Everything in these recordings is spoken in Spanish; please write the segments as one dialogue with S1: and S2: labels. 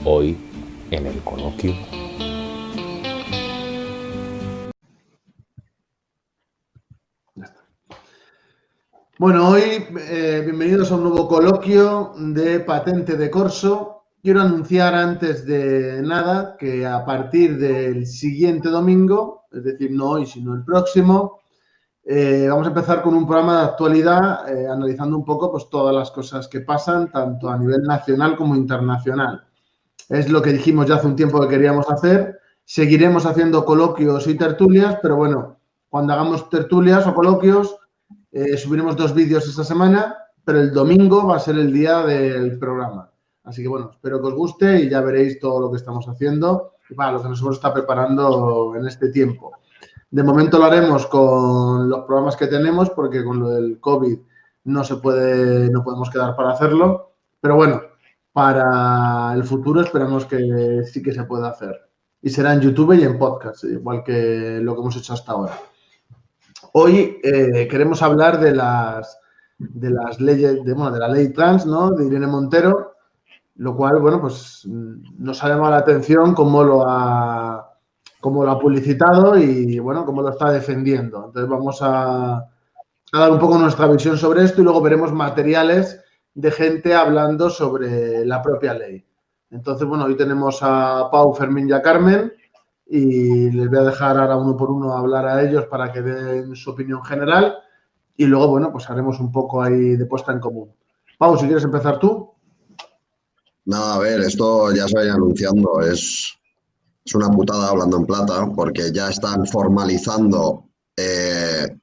S1: Hoy, en el coloquio.
S2: Bueno, hoy bienvenidos a un nuevo coloquio de Patente de Corso. Quiero anunciar antes de nada que a partir del siguiente domingo, es decir, no hoy, sino el próximo, vamos a empezar con un programa de actualidad analizando un poco pues, todas las cosas que pasan, tanto a nivel nacional como internacional. Es lo que dijimos ya hace un tiempo que queríamos hacer. Seguiremos haciendo coloquios y tertulias, pero bueno, cuando hagamos tertulias o coloquios, subiremos 2 vídeos esta semana, pero el domingo va a ser el día del programa. Así que bueno, espero que os guste y ya veréis todo lo que estamos haciendo y para lo que nos hemos estado preparando en este tiempo. De momento lo haremos con los programas que tenemos, porque con lo del COVID no podemos quedar para hacerlo. Pero bueno, para el futuro esperamos que sí que se pueda hacer. Y será en YouTube y en podcast, igual que lo que hemos hecho hasta ahora. Hoy queremos hablar de las leyes, de la ley trans, ¿no? De Irene Montero, lo cual, bueno, pues nos ha llamado la atención cómo lo ha publicitado y, bueno, cómo lo está defendiendo. Entonces vamos a dar un poco nuestra visión sobre esto y luego veremos materiales de gente hablando sobre la propia ley. Entonces, bueno, hoy tenemos a Pau, Fermín y a Carmen y les voy a dejar ahora uno por uno hablar a ellos para que den su opinión general y luego, bueno, pues haremos un poco ahí de puesta en común. Pau, si quieres empezar tú.
S3: No, a ver, esto ya se vaya anunciando, es una putada hablando en plata, porque ya están formalizando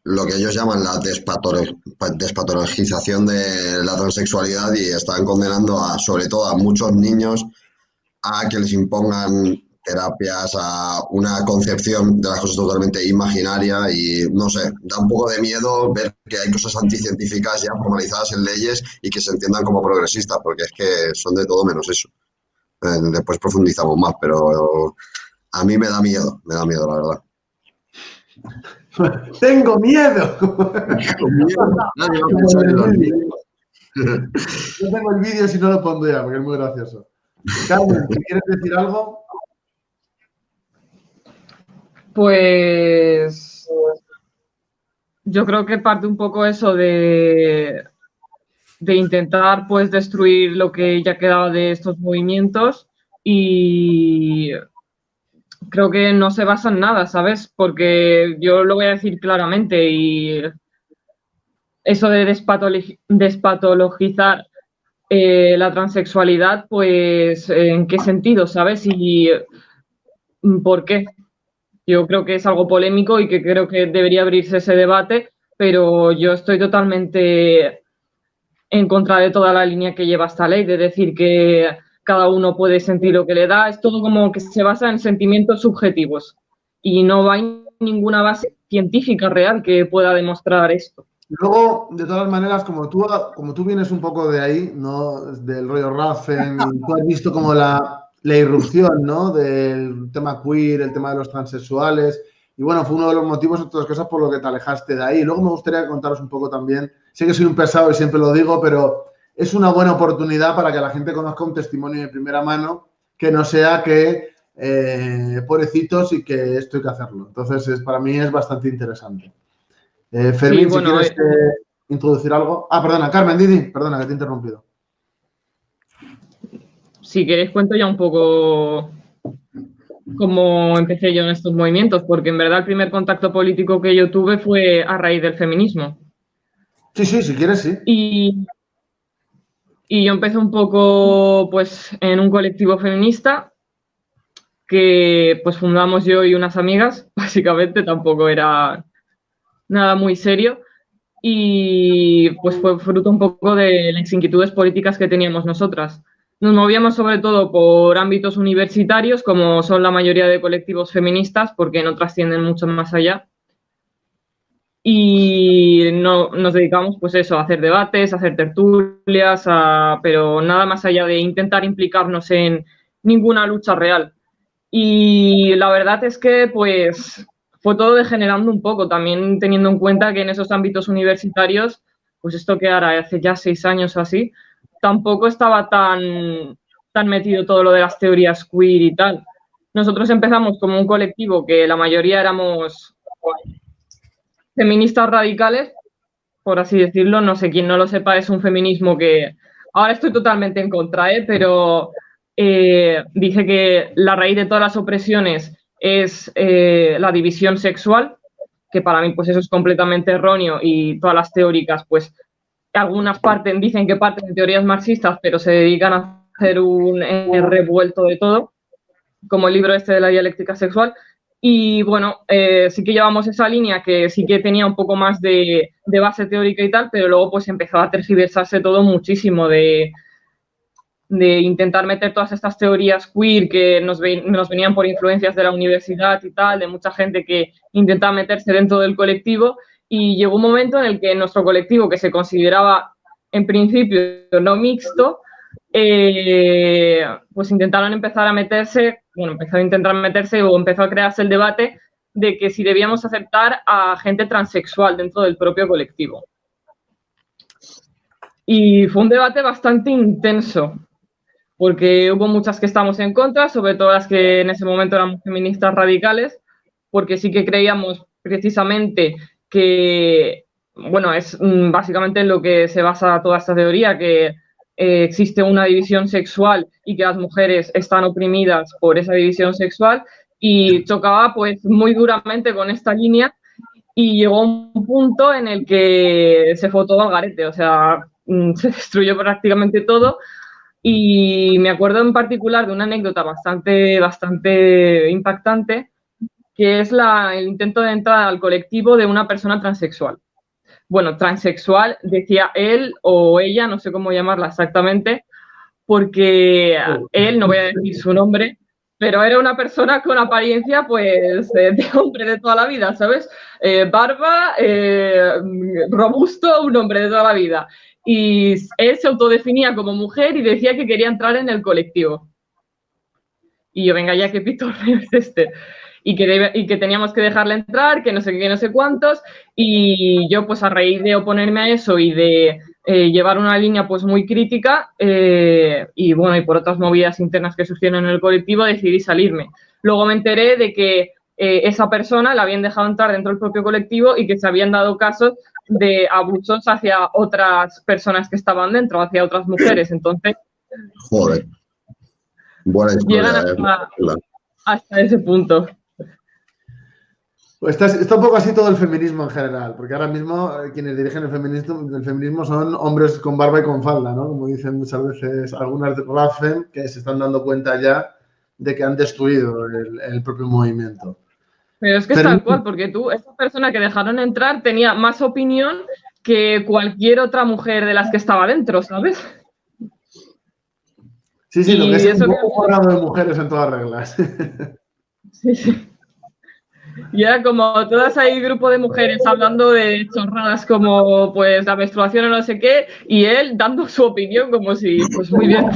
S3: lo que ellos llaman la despatologización de la transexualidad y están condenando sobre todo a muchos niños a que les impongan terapias, a una concepción de las cosas totalmente imaginaria y no sé, da un poco de miedo ver que hay cosas anticientíficas ya formalizadas en leyes y que se entiendan como progresistas, porque es que son de todo menos eso. Después profundizamos más, pero a mí me da miedo, la verdad.
S2: ¡Tengo miedo!
S3: Nadie va a pensar en los niños.
S2: Yo tengo el vídeo si no lo pondría, porque es muy gracioso. Carmen, ¿quieres decir algo?
S4: Pues yo creo que parte un poco eso de intentar pues destruir lo que ya quedaba de estos movimientos y creo que no se basa en nada, ¿sabes? Porque yo lo voy a decir claramente y eso de despatologizar la transexualidad, pues ¿en qué sentido, ¿sabes? Y ¿por qué? Yo creo que es algo polémico y que creo que debería abrirse ese debate, pero yo estoy totalmente en contra de toda la línea que lleva esta ley, de decir que cada uno puede sentir lo que le da. Es todo como que se basa en sentimientos subjetivos y no hay ninguna base científica real que pueda demostrar esto.
S2: Luego, de todas maneras, como tú vienes un poco de ahí, ¿no? Del rollo Raffen, y tú has visto como la irrupción, ¿no? Del tema queer, el tema de los transexuales. Y bueno, fue uno de los motivos, otras cosas, por lo que te alejaste de ahí. Luego me gustaría contaros un poco también. Sé que soy un pesado y siempre lo digo, pero es una buena oportunidad para que la gente conozca un testimonio de primera mano, que no sea que pobrecitos y que esto hay que hacerlo. Entonces, para mí es bastante interesante. Fermín, sí, bueno, si quieres introducir algo. Perdona, Carmen, Didi, perdona que te he interrumpido.
S4: Si queréis cuento ya un poco cómo empecé yo en estos movimientos, porque en verdad el primer contacto político que yo tuve fue a raíz del feminismo.
S2: Sí, si quieres, sí.
S4: Y yo empecé un poco pues en un colectivo feminista que pues fundamos yo y unas amigas, básicamente tampoco era nada muy serio y pues fue fruto un poco de las inquietudes políticas que teníamos nosotras. Nos movíamos sobre todo por ámbitos universitarios, como son la mayoría de colectivos feministas, porque no trascienden mucho más allá. Y no, nos dedicamos pues eso, a hacer debates, a hacer tertulias, pero nada más allá de intentar implicarnos en ninguna lucha real. Y la verdad es que pues fue todo degenerando un poco, también teniendo en cuenta que en esos ámbitos universitarios, pues esto que ahora hace ya 6 años o así, tampoco estaba tan tan metido todo lo de las teorías queer y tal. Nosotros empezamos como un colectivo que la mayoría éramos feministas radicales, por así decirlo. No sé, quien no lo sepa, es un feminismo que ahora estoy totalmente en contra, pero dice que la raíz de todas las opresiones es la división sexual, que para mí pues eso es completamente erróneo, y todas las teóricas pues algunas dicen que parten de teorías marxistas, pero se dedican a hacer un revuelto de todo, como el libro este de la dialéctica sexual. Y bueno, sí que llevamos esa línea que sí que tenía un poco más de base teórica y tal, pero luego pues empezó a tergiversarse todo muchísimo de intentar meter todas estas teorías queer que nos venían por influencias de la universidad y tal, de mucha gente que intentaba meterse dentro del colectivo, y llegó un momento en el que nuestro colectivo, que se consideraba en principio no mixto, pues intentaron empezar a meterse, bueno, empezaron a intentar meterse o empezó a crearse el debate de que si debíamos aceptar a gente transexual dentro del propio colectivo. Y fue un debate bastante intenso, porque hubo muchas que estamos en contra, sobre todo las que en ese momento éramos feministas radicales, porque sí que creíamos precisamente que, bueno, es básicamente en lo que se basa toda esta teoría, que existe una división sexual y que las mujeres están oprimidas por esa división sexual, y chocaba pues muy duramente con esta línea, y llegó un punto en el que se fue todo al garete, o sea, se destruyó prácticamente todo. Y me acuerdo en particular de una anécdota bastante impactante, que es el intento de entrar al colectivo de una persona transexual. Bueno, transexual, decía él o ella, no sé cómo llamarla exactamente, porque él, no voy a decir su nombre, pero era una persona con apariencia pues de hombre de toda la vida, ¿sabes? Barba, robusto, un hombre de toda la vida. Y él se autodefinía como mujer y decía que quería entrar en el colectivo. Y yo, venga ya, qué pitorreo es este. Y que teníamos que dejarle entrar, que no sé qué, no sé cuántos. Y yo, pues a raíz de oponerme a eso y de llevar una línea pues muy crítica, y bueno, y por otras movidas internas que surgieron en el colectivo, decidí salirme. Luego me enteré de que esa persona la habían dejado entrar dentro del propio colectivo y que se habían dado casos de abusos hacia otras personas que estaban dentro, hacia otras mujeres. Entonces,
S3: joder, buena historia.
S4: Llegan hasta ese punto.
S2: Pues está un poco así todo el feminismo en general, porque ahora mismo quienes dirigen el feminismo son hombres con barba y con falda, ¿no? Como dicen muchas veces algunas de RAFEM, que se están dando cuenta ya de que han destruido el propio movimiento.
S4: Pero es que es tal cual, porque esa persona que dejaron entrar tenía más opinión que cualquier otra mujer de las que estaba dentro, ¿sabes?
S2: Sí, lo que es un poco cuadrado de mujeres en todas reglas.
S4: Sí. Y era como todas ahí, grupo de mujeres hablando de chorradas como pues la menstruación o no sé qué, y él dando su opinión como si, pues muy bien.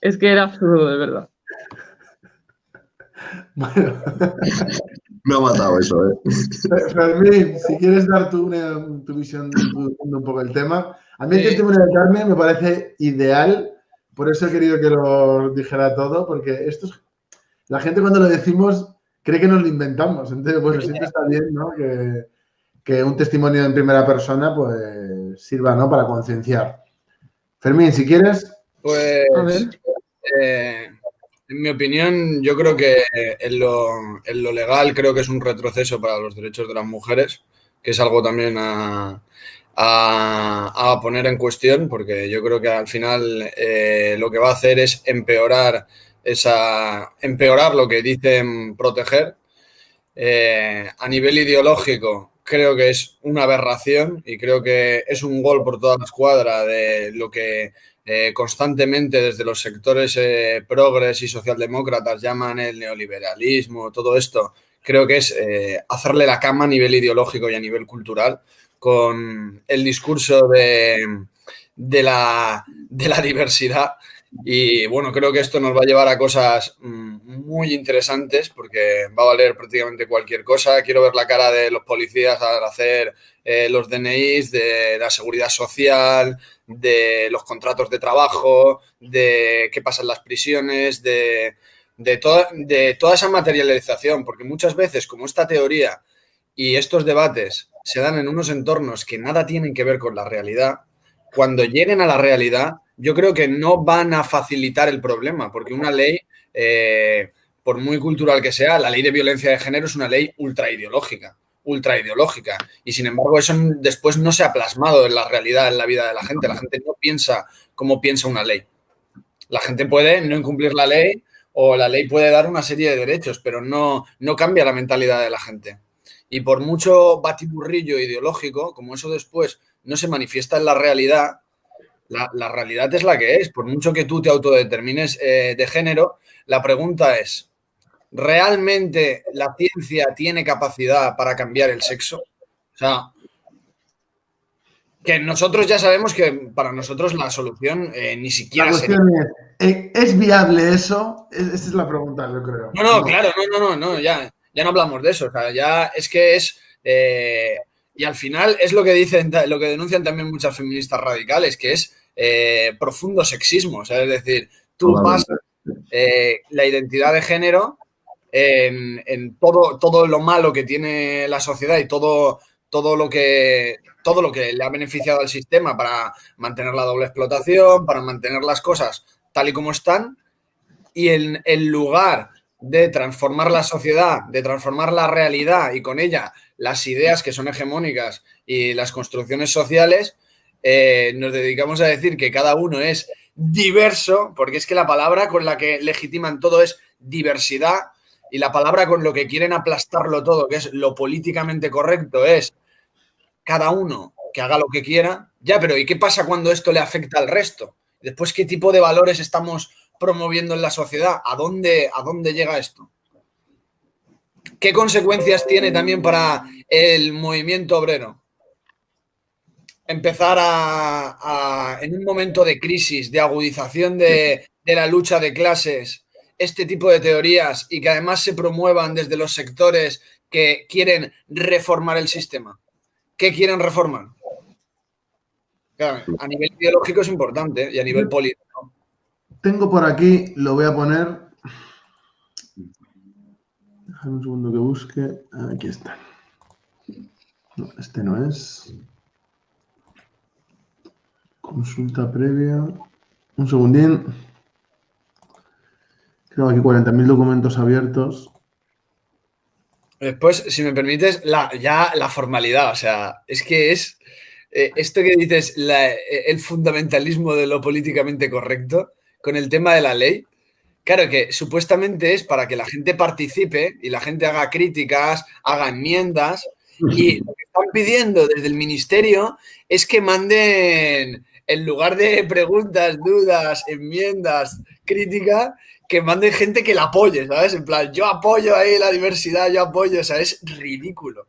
S4: Es que era absurdo, de verdad.
S2: Bueno.
S3: Me ha matado eso,
S2: Fermín, si quieres dar tu visión, introduciendo un poco el tema. A mí el testimonio de Carmen me parece ideal, por eso he querido que lo dijera todo, porque la gente cuando lo decimos cree que nos lo inventamos. Entonces, bueno, siempre está bien, ¿no? Que un testimonio en primera persona pues sirva, ¿no? Para concienciar. Fermín, si quieres.
S5: Pues, en mi opinión, yo creo que en lo legal creo que es un retroceso para los derechos de las mujeres, que es algo también a poner en cuestión, porque yo creo que al final lo que va a hacer es empeorar lo que dicen proteger. A nivel ideológico, creo que es una aberración y creo que es un gol por toda la escuadra de lo que constantemente desde los sectores progres y socialdemócratas llaman el neoliberalismo, todo esto. Creo que es hacerle la cama a nivel ideológico y a nivel cultural con el discurso de la diversidad Y bueno, creo que esto nos va a llevar a cosas muy interesantes porque va a valer prácticamente cualquier cosa. Quiero ver la cara de los policías al hacer los DNIs, de la seguridad social, de los contratos de trabajo, de qué pasa en las prisiones, de toda esa materialización, porque muchas veces, como esta teoría y estos debates se dan en unos entornos que nada tienen que ver con la realidad, cuando lleguen a la realidad, yo creo que no van a facilitar el problema, porque una ley, por muy cultural que sea, la ley de violencia de género es una ley ultra ideológica, y sin embargo eso después no se ha plasmado en la realidad, en la vida de la gente no piensa como piensa una ley. La gente puede no incumplir la ley o la ley puede dar una serie de derechos, pero no cambia la mentalidad de la gente. Y por mucho batiburrillo ideológico, como eso después no se manifiesta en la realidad, la realidad es la que es. Por mucho que tú te autodetermines de género, la pregunta es, ¿realmente la ciencia tiene capacidad para cambiar el sexo? O sea, que nosotros ya sabemos que para nosotros la solución ni siquiera
S2: La
S5: sería...
S2: cuestión ¿es viable eso? Esa es la pregunta, yo creo.
S5: No, claro, no, ya no hablamos de eso. O sea, ya es que es... y al final es lo que dicen, lo que denuncian también muchas feministas radicales, que es profundo sexismo. O sea, es decir, tú basas la identidad de género en todo lo malo que tiene la sociedad y todo lo que le ha beneficiado al sistema para mantener la doble explotación, para mantener las cosas tal y como están, y en lugar de transformar la sociedad, de transformar la realidad y con ella las ideas que son hegemónicas y las construcciones sociales, nos dedicamos a decir que cada uno es diverso, porque es que la palabra con la que legitiman todo es diversidad y la palabra con lo que quieren aplastarlo todo, que es lo políticamente correcto, es cada uno que haga lo que quiera. Ya, pero ¿y qué pasa cuando esto le afecta al resto? Después, ¿qué tipo de valores estamos promoviendo en la sociedad? ¿A dónde llega esto? ¿Qué consecuencias tiene también para el movimiento obrero? Empezar en un momento de crisis, de agudización de la lucha de clases, este tipo de teorías y que además se promuevan desde los sectores que quieren reformar el sistema. ¿Qué quieren reformar? Claro, a nivel ideológico es importante y a nivel político.
S2: Tengo por aquí, lo voy a poner. Déjame un segundo que busque. Aquí está. No, este no es. Consulta previa. Un segundín. Creo que aquí 40.000 documentos abiertos.
S5: Después, si me permites, la formalidad. O sea, es que es esto que dices, el fundamentalismo de lo políticamente correcto con el tema de la ley. Claro que supuestamente es para que la gente participe y la gente haga críticas, haga enmiendas. Y lo que están pidiendo desde el ministerio es que manden, en lugar de preguntas, dudas, enmiendas, críticas, que manden gente que la apoye, ¿sabes? En plan, yo apoyo ahí la diversidad, yo apoyo, o sea, es ridículo.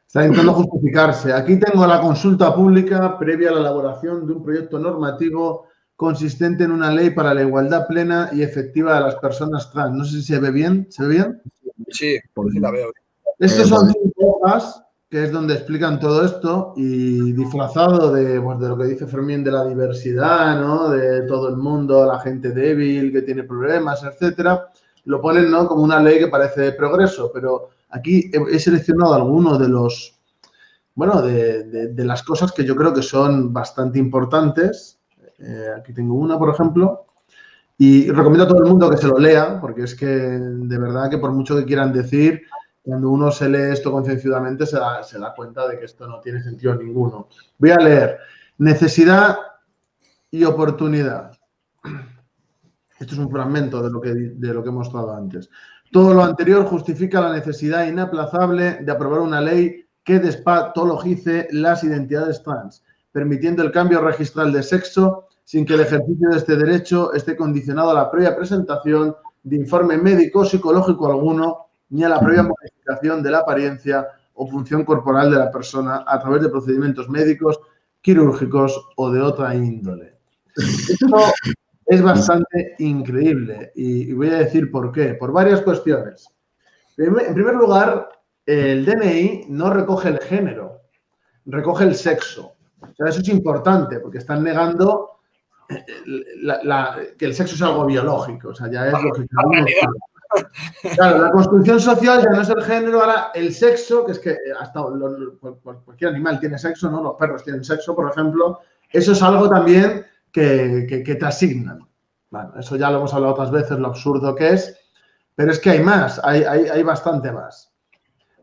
S2: Está intentando justificarse. Aquí tengo la consulta pública previa a la elaboración de un proyecto normativo consistente en una ley para la igualdad plena y efectiva de las personas trans. No sé si se ve bien. ¿Se ve bien?
S5: Sí, la veo.
S2: Estos son 5 hojas, que es donde explican todo esto y disfrazado de lo que dice Fermín de la diversidad, ¿no? De todo el mundo, la gente débil, que tiene problemas, etcétera. Lo ponen, ¿no?, como una ley que parece de progreso, pero aquí he seleccionado algunos de los, de las cosas que yo creo que son bastante importantes. Aquí tengo una, por ejemplo, y recomiendo a todo el mundo que se lo lea, porque es que de verdad que por mucho que quieran decir, cuando uno se lee esto concienzudamente se da cuenta de que esto no tiene sentido ninguno. Voy a leer. Necesidad y oportunidad. Esto es un fragmento de lo que hemos hablado antes. Todo lo anterior justifica la necesidad inaplazable de aprobar una ley que despatologice las identidades trans, permitiendo el cambio registral de sexo sin que el ejercicio de este derecho esté condicionado a la previa presentación de informe médico o psicológico alguno ni a la previa modificación de la apariencia o función corporal de la persona a través de procedimientos médicos, quirúrgicos o de otra índole. es bastante increíble. Y voy a decir por qué. Por varias cuestiones. En primer lugar, el DNI no recoge el género, recoge el sexo. O sea, eso es importante porque están negando que el sexo es algo biológico. O sea, ya es lo que... Claro, la construcción social ya no es el género, ahora el sexo, que es que hasta cualquier animal tiene sexo, ¿no? Los perros tienen sexo, por ejemplo. Eso es algo también que te asignan. Bueno, eso ya lo hemos hablado otras veces, lo absurdo que es, pero es que hay más, hay bastante más.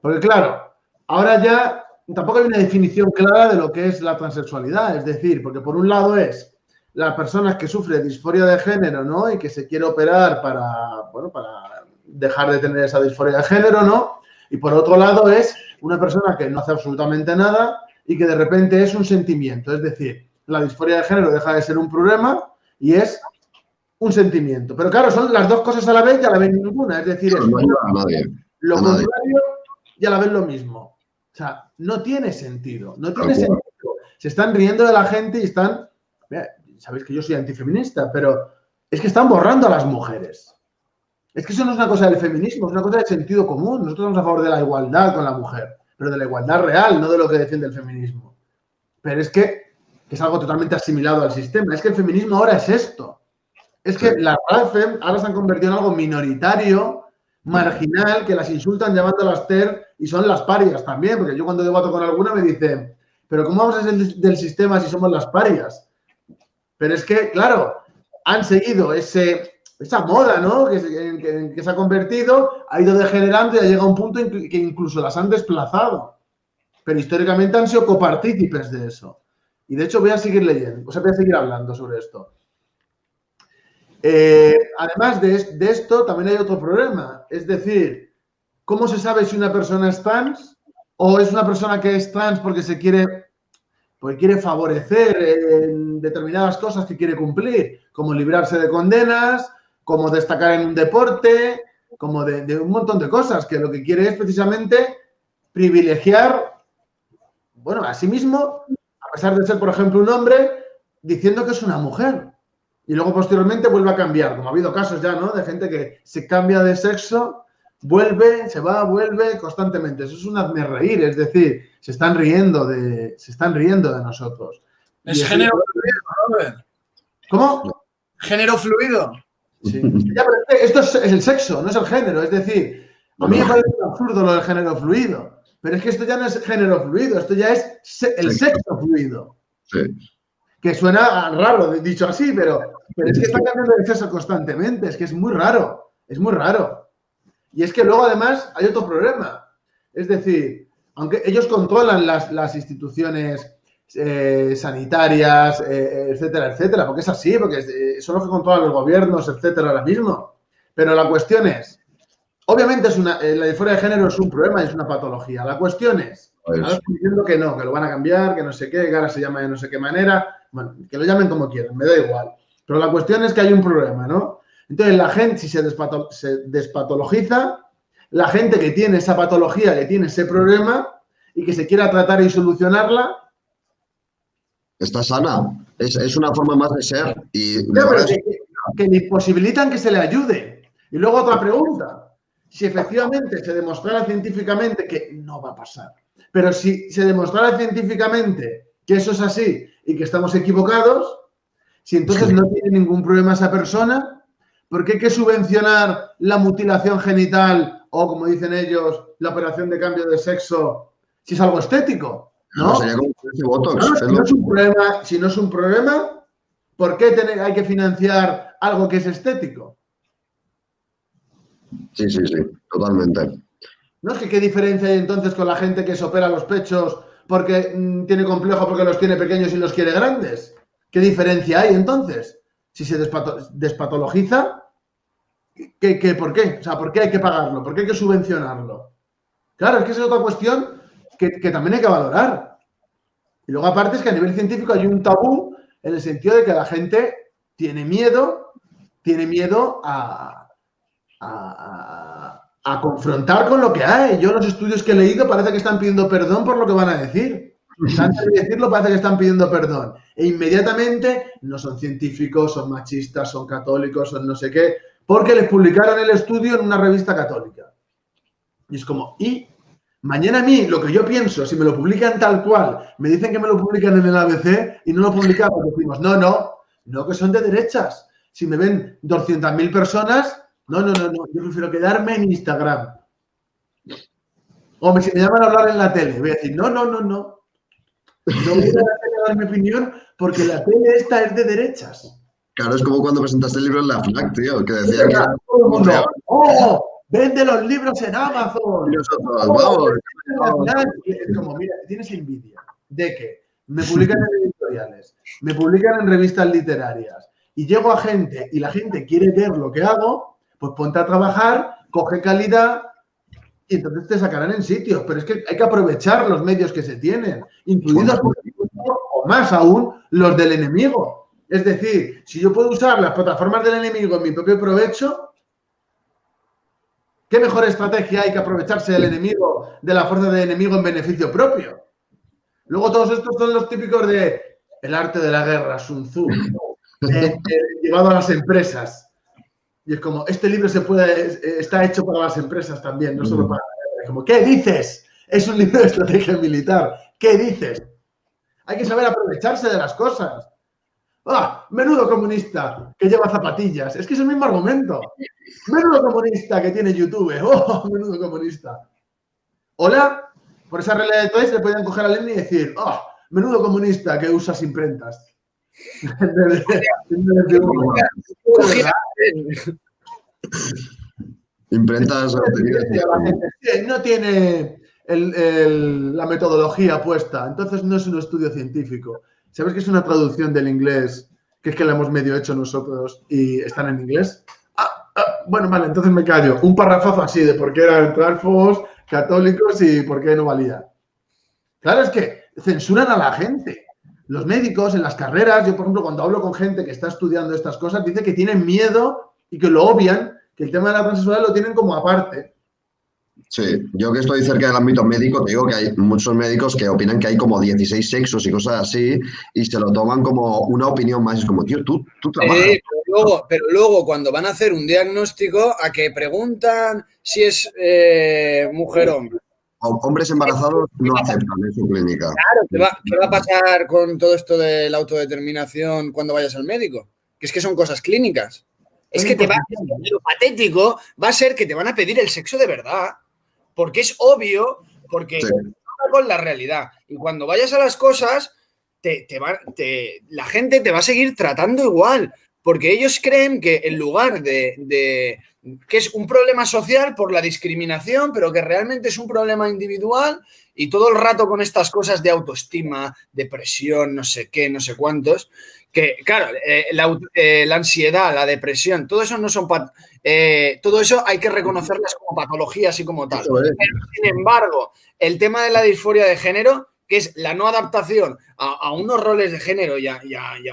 S2: Porque claro, ahora ya tampoco hay una definición clara de lo que es la transexualidad, es decir, porque por un lado es la persona que sufre disforia de género, ¿no? Y que se quiere operar para dejar de tener esa disforia de género, ¿no? Y por otro lado es una persona que no hace absolutamente nada y que de repente es un sentimiento, es decir, la disforia de género deja de ser un problema y es un sentimiento. Pero claro, son las dos cosas a la vez y a la vez ninguna. Es decir, es
S3: No ayuda a nadie.
S2: lo contrario y a la vez lo mismo. O sea, no tiene sentido. No tiene sentido. Se están riendo de la gente y están... Sabéis que yo soy antifeminista, pero es que están borrando a las mujeres. Es que eso no es una cosa del feminismo, es una cosa del sentido común. Nosotros estamos a favor de la igualdad con la mujer, pero de la igualdad real, no de lo que defiende el feminismo. Pero es que es algo totalmente asimilado al sistema. Es que el feminismo ahora es esto. Es que las RAFEM ahora se han convertido en algo minoritario, marginal, que las insultan llamándolas TER y son las parias también, porque yo cuando debato con alguna me dicen, pero ¿cómo vamos a ser del sistema si somos las parias? Pero es que, claro, han seguido esa moda, ¿no? Que se ha convertido, ha ido degenerando y ha llegado a un punto en que incluso las han desplazado. Pero históricamente han sido copartícipes de eso. Y de hecho voy a seguir leyendo, voy a seguir hablando sobre esto. Además de esto, también hay otro problema. Es decir, ¿cómo se sabe si una persona es trans o es una persona que es trans porque quiere favorecer en determinadas cosas que quiere cumplir, como librarse de condenas, como destacar en un deporte, como de un montón de cosas, que lo que quiere es precisamente privilegiar, bueno, a sí mismo, a pesar de ser, por ejemplo, un hombre, diciendo que es una mujer. Y luego, posteriormente, vuelve a cambiar, como ha habido casos ya, ¿no? De gente que se cambia de sexo, vuelve, se va, vuelve constantemente. Eso es un hazmerreír, es decir, se están riendo de nosotros.
S6: Es género fluido, Robert.
S2: ¿Cómo?
S6: Género fluido.
S2: Sí. Ya, pero esto es el sexo, no es el género. Es decir, a mí me parece absurdo lo del género fluido, pero es que esto ya no es género fluido, esto ya es el sexo fluido.
S3: Sí.
S2: Que suena raro dicho así, pero es que está cambiando de sexo constantemente, es que es muy raro, es muy raro. Y es que luego, además, hay otro problema. Es decir, aunque ellos controlan las instituciones sanitarias, etcétera, etcétera, porque es así, porque son los que controlan los gobiernos, etcétera, ahora mismo. Pero la cuestión es, obviamente la disforia de género es un problema, es una patología. La cuestión es, ahora estoy diciendo que no, que lo van a cambiar, que no sé qué, que ahora se llama de no sé qué manera, bueno, que lo llamen como quieran, me da igual. Pero la cuestión es que hay un problema, ¿no? Entonces, la gente, si se despatologiza, la gente que tiene esa patología, que tiene ese problema y que se quiera tratar y solucionarla...
S3: Está sana. Es una forma más de ser. Y
S2: no, pero que le posibilitan que se le ayude. Y luego otra pregunta. Si efectivamente se demostrara científicamente que no va a pasar, pero si se demostrara científicamente que eso es así y que estamos equivocados, si entonces no tiene ningún problema esa persona, ¿por qué hay que subvencionar la mutilación genital o, como dicen ellos, la operación de cambio de sexo si es algo estético? ¿No?
S3: Sería como Botox.
S2: No, si no es un problema, ¿por qué hay que financiar algo que es estético?
S3: Sí, totalmente.
S2: ¿No es que qué diferencia hay entonces con la gente que se opera los pechos porque tiene complejo porque los tiene pequeños y los quiere grandes? ¿Qué diferencia hay entonces? Si se despatologiza, ¿por qué? O sea, ¿por qué hay que pagarlo? ¿Por qué hay que subvencionarlo? Claro, es que esa es otra cuestión que también hay que valorar. Y luego, aparte, es que a nivel científico hay un tabú en el sentido de que la gente tiene miedo a confrontar con lo que hay. Yo los estudios que he leído parece que están pidiendo perdón por lo que van a decir. Antes de decirlo parece que están pidiendo perdón. E inmediatamente no son científicos, son machistas, son católicos, son no sé qué, porque les publicaron el estudio en una revista católica. Y es como, y mañana a mí, lo que yo pienso, si me lo publican tal cual, me dicen que me lo publican en el ABC y no lo publicamos, decimos, no, que son de derechas. Si me ven 200.000 personas, no, yo prefiero quedarme en Instagram. O si me llaman a hablar en la tele, voy a decir, no. No voy a dar mi opinión porque la tele esta es de derechas.
S3: Claro, es como cuando presentaste el libro en la FNAC, tío, que decía que...
S2: Todo el mundo, vende los libros en Amazon.
S3: Y nosotros, vamos.
S2: Es como, mira, tienes envidia de que me publican en editoriales, me publican en revistas literarias y llego a gente y la gente quiere ver lo que hago, pues ponte a trabajar, coge calidad y entonces te sacarán en sitios. Pero es que hay que aprovechar los medios que se tienen, incluidos, por supuesto, o más aún, los del enemigo. Es decir, si yo puedo usar las plataformas del enemigo en mi propio provecho, ¿qué mejor estrategia hay que aprovecharse del enemigo, de la fuerza del enemigo en beneficio propio? Luego todos estos son los típicos de el arte de la guerra, Sun Tzu, llevado a las empresas. Y es como, este libro está hecho para las empresas también, no solo para la guerra. Es como, ¿qué dices? Es un libro de estrategia militar. ¿Qué dices? Hay que saber aprovecharse de las cosas. ¡Ah! Menudo comunista que lleva zapatillas. Es que es el mismo argumento. Menudo comunista que tiene YouTube. ¡Oh! Menudo comunista. Hola, por esa regla de tres le podían coger a Lenin y decir, ¡oh! Menudo comunista que usas imprentas.
S3: Imprentas
S2: no tiene la metodología puesta, entonces no es un estudio científico. ¿Sabes que es una traducción del inglés, que es que la hemos medio hecho nosotros y están en inglés? Bueno, vale, entonces me callo. Un parrafazo así de por qué eran transfobos, católicos y por qué no valía. Claro, es que censuran a la gente. Los médicos en las carreras, yo por ejemplo cuando hablo con gente que está estudiando estas cosas, dice que tienen miedo y que lo obvian, que el tema de la transexualidad lo tienen como aparte.
S3: Sí, yo que estoy cerca del ámbito médico, te digo que hay muchos médicos que opinan que hay como 16 sexos y cosas así, y se lo toman como una opinión más. Es como, tío, tú trabajas.
S5: Pero luego, cuando van a hacer un diagnóstico, a que preguntan si es mujer o hombre.
S3: Hombres embarazados no aceptan en su clínica.
S5: Claro, ¿qué va a pasar con todo esto de la autodeterminación cuando vayas al médico? Que es que son cosas clínicas. Es que lo patético va a ser que te van a pedir el sexo de verdad. Porque es obvio, porque
S3: Sí.
S5: va con la realidad. Y cuando vayas a las cosas, la gente te va a seguir tratando igual. Porque ellos creen que en lugar de que es un problema social por la discriminación, pero que realmente es un problema individual, y todo el rato con estas cosas de autoestima, depresión, no sé qué, no sé cuántos, que claro, la ansiedad, la depresión, todo eso no son todo eso hay que reconocerlas como patologías y como tal. Pero, sin embargo, el tema de la disforia de género, que es la no adaptación a unos roles de género y a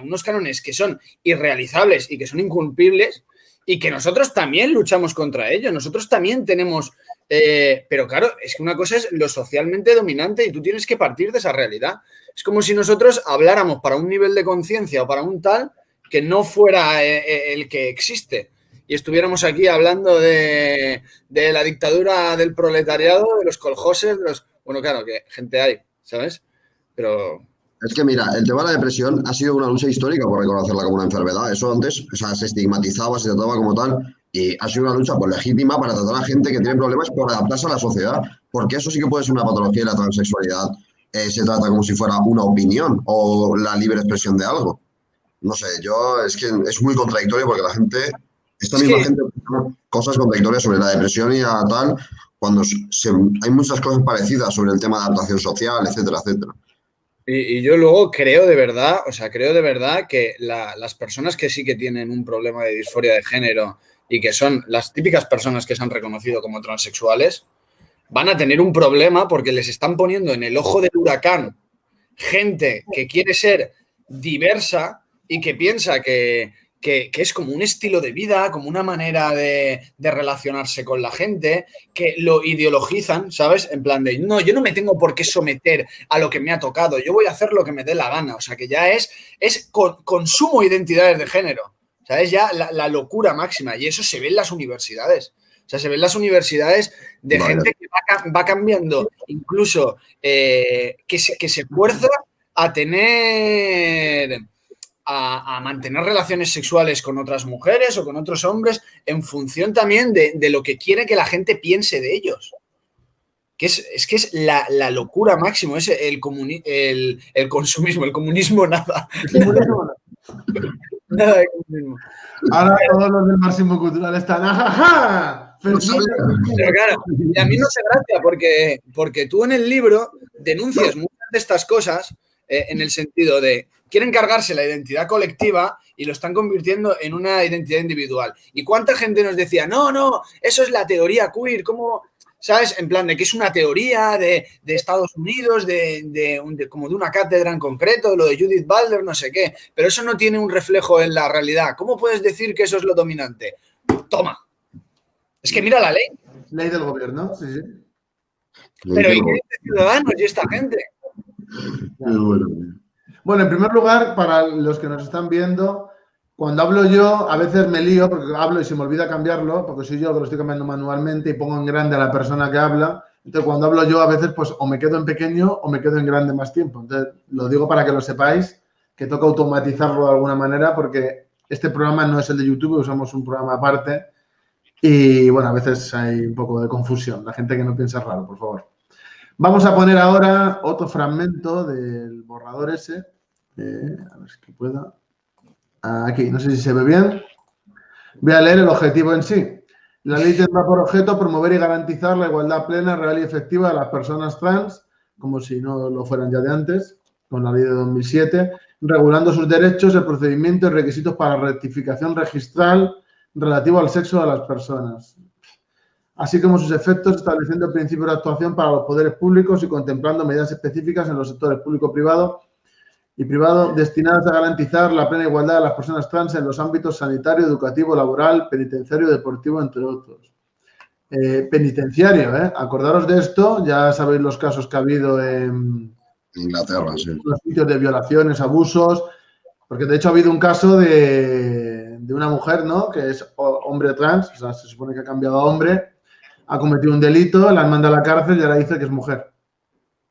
S5: unos cánones que son irrealizables y que son incumplibles, y que nosotros también luchamos contra ello, nosotros también tenemos... pero claro, es que una cosa es lo socialmente dominante y tú tienes que partir de esa realidad. Es como si nosotros habláramos para un nivel de conciencia o para un tal que no fuera el que existe. Y estuviéramos aquí hablando de la dictadura del proletariado, de los coljoses, de los... Bueno, claro, que gente hay, ¿sabes? Pero...
S3: Es que mira, el tema de la depresión ha sido una lucha histórica por reconocerla como una enfermedad. Eso antes, o sea, se estigmatizaba, se trataba como tal, y ha sido una lucha pues, legítima para tratar a gente que tiene problemas por adaptarse a la sociedad. Porque eso sí que puede ser una patología y la transexualidad se trata como si fuera una opinión o la libre expresión de algo. No sé, es que es muy contradictorio porque la gente, gente, cosas contradictorias sobre la depresión y la tal, cuando hay muchas cosas parecidas sobre el tema de adaptación social, etcétera, etcétera.
S5: Y yo luego creo de verdad que las personas que sí que tienen un problema de disforia de género y que son las típicas personas que se han reconocido como transexuales, van a tener un problema porque les están poniendo en el ojo del huracán gente que quiere ser diversa y que piensa que que es como un estilo de vida, como una manera de relacionarse con la gente, que lo ideologizan, ¿sabes? En plan de, no, yo no me tengo por qué someter a lo que me ha tocado, yo voy a hacer lo que me dé la gana. O sea, que ya es consumo identidades de género, ¿sabes? Ya la locura máxima. Y eso se ve en las universidades. O sea, se ven las universidades de gente que va cambiando, incluso que se fuerza a tener... A mantener relaciones sexuales con otras mujeres o con otros hombres en función también de lo que quiere que la gente piense de ellos. Que es la locura máximo, es el consumismo, el comunismo nada. Nada de comunismo.
S2: Ahora todos los del máximo cultural están ¡ajaja!
S5: Pero claro, y a mí no hace gracia porque tú en el libro denuncias muchas de estas cosas en el sentido de quieren cargarse la identidad colectiva y lo están convirtiendo en una identidad individual. ¿Y cuánta gente nos decía, no, eso es la teoría queer, ¿cómo? ¿Sabes? En plan de que es una teoría de Estados Unidos, como de una cátedra en concreto, lo de Judith Butler, no sé qué, pero eso no tiene un reflejo en la realidad. ¿Cómo puedes decir que eso es lo dominante? Toma. Es que mira la ley.
S2: Ley del gobierno, sí.
S5: Pero ¿y qué dice Ciudadanos y esta gente?
S2: Bueno, en primer lugar, para los que nos están viendo, cuando hablo yo, a veces me lío porque hablo y se me olvida cambiarlo, porque soy yo que lo estoy cambiando manualmente y pongo en grande a la persona que habla. Entonces, cuando hablo yo, a veces, pues, o me quedo en pequeño o me quedo en grande más tiempo. Entonces, lo digo para que lo sepáis, que toca automatizarlo de alguna manera, porque este programa no es el de YouTube, usamos un programa aparte. Y, bueno, a veces hay un poco de confusión. La gente que no piensa raro, por favor. Vamos a poner ahora otro fragmento del borrador ese. A ver si pueda. Aquí, no sé si se ve bien. Voy a leer el objetivo en sí. La ley tendrá por objeto promover y garantizar la igualdad plena, real y efectiva de las personas trans, como si no lo fueran ya de antes, con la ley de 2007, regulando sus derechos, el procedimiento y requisitos para rectificación registral relativo al sexo de las personas, así como sus efectos, estableciendo principios de actuación para los poderes públicos y contemplando medidas específicas en los sectores público-privado y privado destinadas a garantizar la plena igualdad de las personas trans en los ámbitos sanitario, educativo, laboral, penitenciario, deportivo, entre otros. Penitenciario, ¿eh? Acordaros de esto, ya sabéis los casos que ha habido en
S3: Inglaterra, sí.
S2: Los sitios de violaciones, abusos, porque de hecho ha habido un caso de una mujer, ¿no? Que es hombre trans, o sea, se supone que ha cambiado a hombre, ha cometido un delito, la han mandado a la cárcel y ahora dice que es mujer.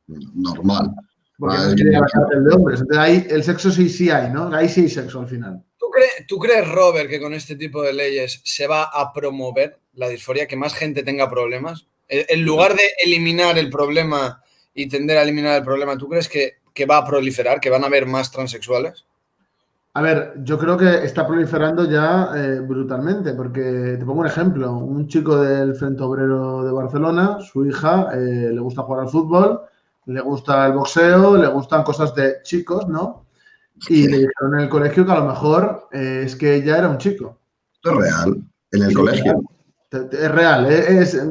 S3: Normal.
S2: Porque no quiere ir a la cárcel de hombres. Entonces ahí el sexo sí hay, ¿no? Ahí sí hay sexo al final.
S5: ¿Tú crees, Robert, que con este tipo de leyes se va a promover la disforia, que más gente tenga problemas? En lugar de eliminar el problema y tender a eliminar el problema, ¿tú crees que va a proliferar, que van a haber más transexuales?
S2: A ver, yo creo que está proliferando ya brutalmente, porque te pongo un ejemplo. Un chico del Frente Obrero de Barcelona, su hija le gusta jugar al fútbol, le gusta el boxeo, le gustan cosas de chicos, ¿no? Y le dijeron en el colegio que a lo mejor es que ella era un chico.
S3: Esto es real, en el colegio.
S2: Es real,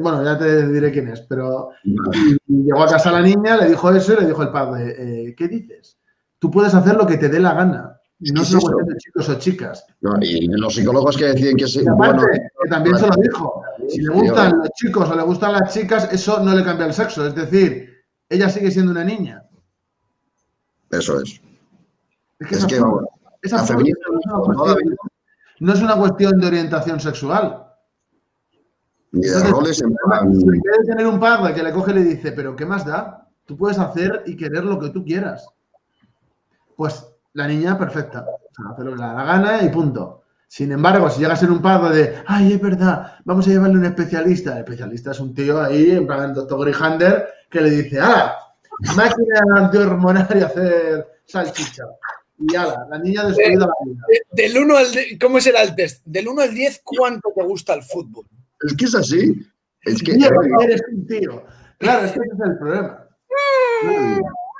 S2: bueno, ya te diré quién es, pero y llegó a casa la niña, le dijo eso y le dijo el padre, ¿qué dices? Tú puedes hacer lo que te dé la gana. No es una cuestión de chicos o chicas.
S3: No, y los psicólogos que deciden que sí.
S2: Y aparte, que también se lo dijo. Si le gustan los chicos o le gustan las chicas, eso no le cambia el sexo. Es decir, ella sigue siendo una niña.
S3: Eso es.
S2: Es que no es una cuestión de orientación sexual.
S3: Ni de roles en plan.
S2: Si quiere tener un padre que le coge y le dice, pero ¿qué más da? Tú puedes hacer y querer lo que tú quieras. Pues la niña perfecta. O sea, hace lo que le da la gana y punto. Sin embargo, si llega a ser un padre de, ay, es verdad, vamos a llevarle un especialista. El especialista es un tío ahí, en plan el doctor Grijander, que le dice, ¡ah! Máquina antihormonal y hacer salchicha. Y ala, la niña destruida la vida.
S5: Del 1 al 10, ¿cómo será el test? Del 1 al 10, ¿cuánto te gusta el fútbol?
S3: Es que es así. Es que
S2: eres un tío. Claro, es que ese es el problema.